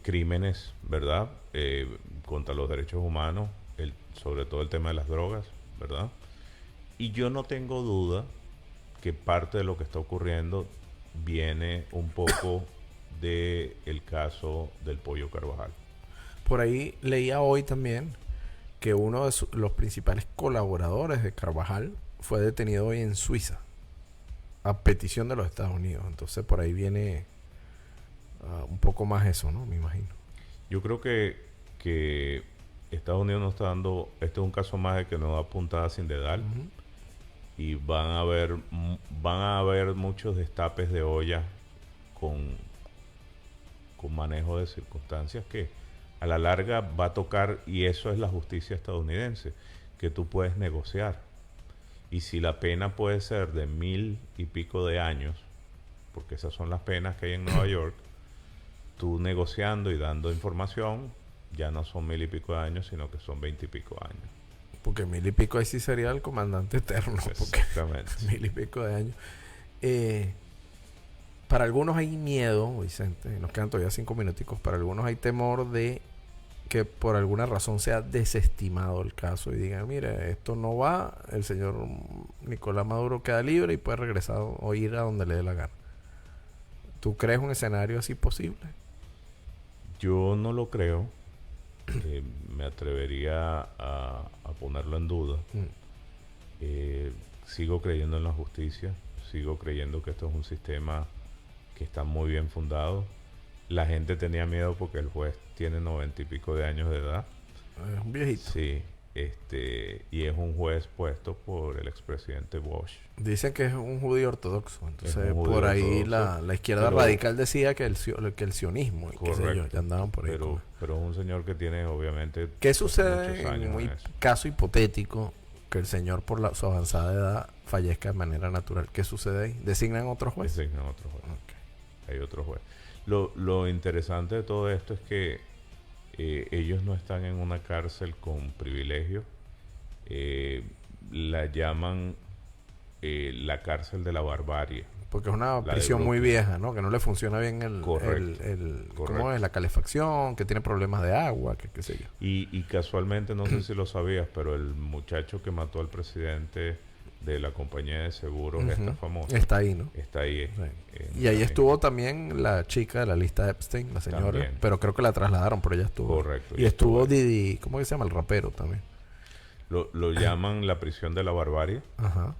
crímenes, ¿verdad? Contra los derechos humanos, sobre todo el tema de las drogas, ¿verdad? Y yo no tengo duda que parte de lo que está ocurriendo viene un poco de el caso del Pollo Carvajal. Por ahí leía hoy también que uno de los principales colaboradores de Carvajal fue detenido hoy en Suiza a petición de los Estados Unidos. Entonces por ahí viene un poco más eso, ¿no? Me imagino. Yo creo que Estados Unidos nos está dando... Este es un caso más de que nos da puntada sin dedal. Y van a haber muchos destapes de olla con manejo de circunstancias que a la larga va a tocar, y eso es la justicia estadounidense, que tú puedes negociar. Y si la pena puede ser de 1000 y pico de años, porque esas son las penas que hay en Nueva York, tú negociando y dando información, ya no son 1000 y pico de años, sino que son 20 y pico años. Porque 1000 y pico ahí sí sería el comandante eterno. Exactamente. 1000 y pico de años. Para algunos hay miedo, Vicente, nos quedan todavía 5 minuticos. Para algunos hay temor de que por alguna razón sea desestimado el caso y digan, mire, esto no va, el señor Nicolás Maduro queda libre y puede regresar o ir a donde le dé la gana. ¿Tú crees un escenario así posible? Yo no lo creo. Me atrevería a ponerlo en duda. Sigo creyendo en la justicia, sigo creyendo que esto es un sistema que está muy bien fundado. La gente tenía miedo porque el juez tiene 90 y pico de años de edad. Es un viejito. Sí, y es un juez puesto por el expresidente Bush. Dicen que es un judío ortodoxo. Entonces, un judío por ahí ortodoxo, la izquierda radical decía que el sionismo, y qué sé yo, correcto, ya andaban por ahí. pero es un señor que tiene obviamente ¿Qué muchos sucede años en un eso. caso hipotético que el señor por su avanzada edad fallezca de manera natural? ¿Qué sucede ahí? ¿Designan otro juez? Designan otro juez. Hay otro juez. Lo interesante de todo esto es que ellos no están en una cárcel con privilegios. La llaman la cárcel de la barbarie. porque es una de prisión muy Brooklyn. vieja, ¿no? Que no le funciona bien Correcto. ¿cómo Correcto. es? La calefacción, que tiene problemas de agua, que qué sé yo. Y casualmente, no sé si lo sabías, pero el muchacho que mató al presidente de la compañía de seguros, esta famosa, Está ahí, ¿no? está ahí. Sí. Y ahí estuvo también la chica de la lista de Epstein, la señora, También. pero creo que la trasladaron, pero ella estuvo. Correcto, Y y estuvo estuvo ahí. Didi, ¿cómo que se llama? El rapero también. Lo llaman la prisión de la barbarie. Ajá.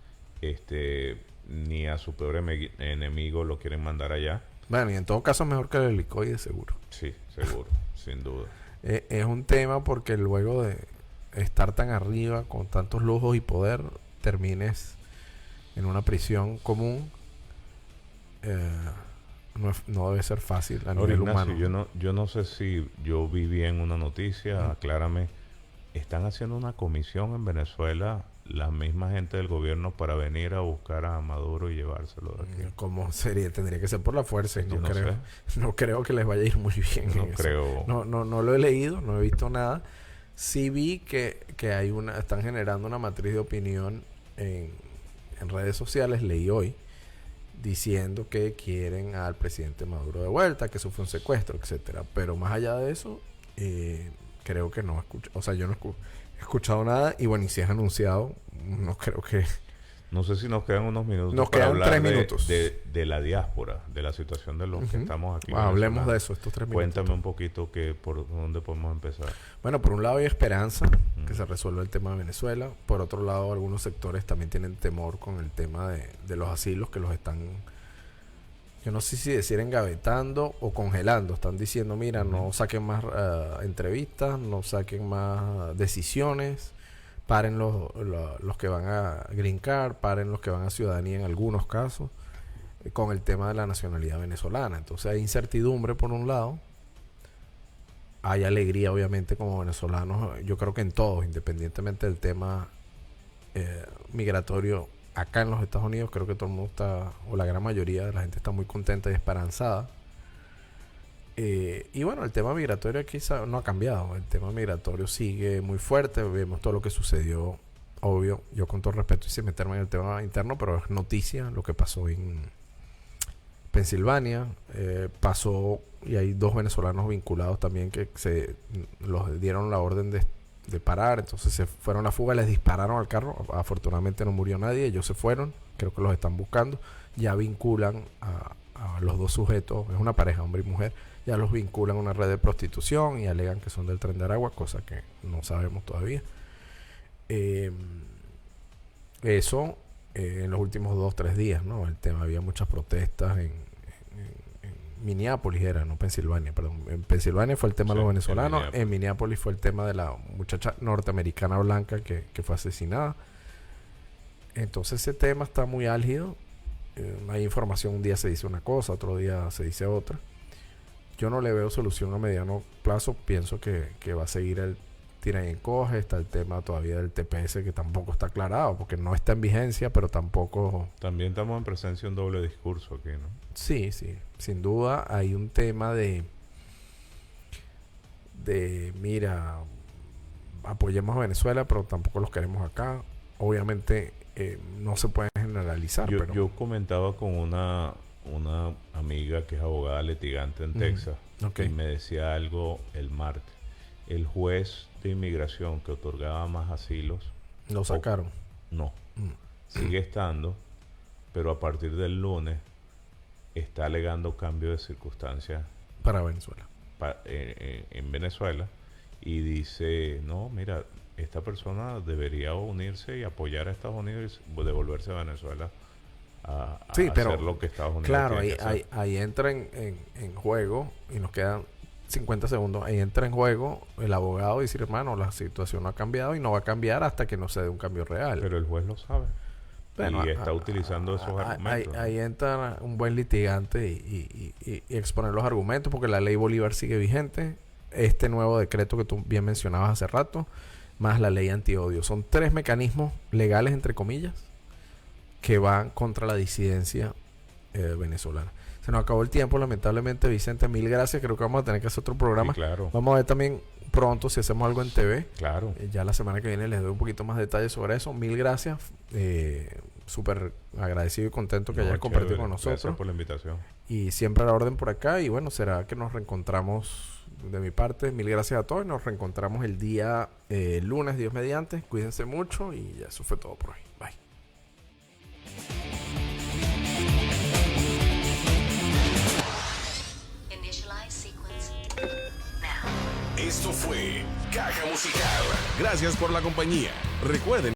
Ni a su peor enemigo lo quieren mandar allá. Bueno, y en todo caso es mejor que el helicoide, seguro. Sí, seguro, sin duda. Es un tema porque luego de estar tan arriba, con tantos lujos y poder, termines en una prisión común. No debe ser fácil a Ahora, nivel Ignacio, humano. yo no sé si yo vi bien una noticia, aclárame. Están haciendo una comisión en Venezuela, la misma gente del gobierno, para venir a buscar a Maduro y llevárselo de aquí. ¿Cómo sería? Tendría que ser por la fuerza. Y Yo no no creo que les vaya a ir muy bien. No en eso. creo. No lo he leído, no he visto nada. Sí vi que están generando una matriz de opinión en redes sociales, leí hoy, diciendo que quieren al presidente Maduro de vuelta, que eso fue un secuestro, etcétera. Pero más allá de eso, creo que no escucho, o sea, yo no he escuchado nada. Y bueno, y si es anunciado, no creo que... No sé si nos quedan unos minutos Nos para quedan hablar 3 minutos. de la diáspora, de la situación de los que estamos aquí. Hablemos venezolanos. de eso, estos 3 minutos. Cuéntame un poquito por dónde podemos empezar. Bueno, por un lado hay esperanza que se resuelva el tema de Venezuela. Por otro lado, algunos sectores también tienen temor con el tema de los asilos, que los están, yo no sé si decir engavetando o congelando. Están diciendo, mira, no saquen más entrevistas, no saquen más decisiones, paren los que van a green card, paren los que van a ciudadanía en algunos casos, con el tema de la nacionalidad venezolana. Entonces hay incertidumbre por un lado. Hay alegría, obviamente, como venezolanos. Yo creo que en todos, independientemente del tema migratorio, acá en los Estados Unidos, creo que todo el mundo está, o la gran mayoría de la gente está muy contenta y esperanzada. Y bueno, el tema migratorio quizá no ha cambiado. El tema migratorio sigue muy fuerte. Vemos todo lo que sucedió, obvio. Yo con todo respeto y sin meterme en el tema interno, pero es noticia lo que pasó en Pensilvania. Pasó, y hay 2 venezolanos vinculados también que los dieron la orden de parar. Entonces se fueron a la fuga, les dispararon al carro. Afortunadamente no murió nadie, ellos se fueron. Creo que los están buscando. Ya vinculan a los 2 sujetos, es una pareja, hombre y mujer. Ya los vinculan a una red de prostitución y alegan que son del Tren de Aragua, cosa que no sabemos todavía. Eso en los últimos 2-3 días, ¿no? El tema, había muchas protestas en Minneapolis, no Pensilvania, perdón. En Pensilvania fue el tema de los venezolanos, en Minneapolis fue el tema de la muchacha norteamericana blanca que fue asesinada. Entonces ese tema está muy álgido. Hay información, un día se dice una cosa, otro día se dice otra. Yo no le veo solución a mediano plazo. Pienso que va a seguir el tira y encoge. Está el tema todavía del TPS, que tampoco está aclarado, porque no está en vigencia, pero tampoco... También estamos en presencia de un doble discurso aquí, ¿no? Sí, sin duda hay un tema de mira, apoyemos a Venezuela, pero tampoco los queremos acá. Obviamente no se puede generalizar. Yo comentaba con una amiga que es abogada litigante en Texas, Okay. y me decía algo el martes. El juez de inmigración que otorgaba más asilos, Lo sacaron. no, sigue estando, pero a partir del lunes está alegando cambio de circunstancias Para Venezuela. en Venezuela, y dice, no, mira, esta persona debería unirse y apoyar a Estados Unidos y devolverse a Venezuela a hacer lo que Estados Unidos claro, tiene que hacer. ahí entra en juego, y nos quedan 50 segundos, ahí entra en juego el abogado y decir, hermano, la situación no ha cambiado y no va a cambiar hasta que no se dé un cambio real. Pero el juez lo sabe. Bueno, y está utilizando esos argumentos. Ahí entra un buen litigante y exponer los argumentos, porque la ley Bolívar sigue vigente. Este nuevo decreto que tú bien mencionabas hace rato, más la ley antiodio. Son 3 mecanismos legales, entre comillas, que van contra la disidencia venezolana. Se nos acabó el tiempo, lamentablemente, Vicente. Mil gracias. Creo que vamos a tener que hacer otro programa. Sí, claro. Vamos a ver también pronto si hacemos algo en TV. Claro. Ya la semana que viene les doy un poquito más detalles sobre eso. Mil gracias. súper agradecido y contento que No, hayas compartido chévere. con nosotros. Gracias por la invitación. Y siempre a la orden por acá. Y bueno, será que nos reencontramos de mi parte. Mil gracias a todos. Nos reencontramos el día lunes, Dios mediante. Cuídense mucho y ya eso fue todo por hoy. Bye. Initialize sequence now. Esto fue Caja Musical. Gracias por la compañía. Recuerden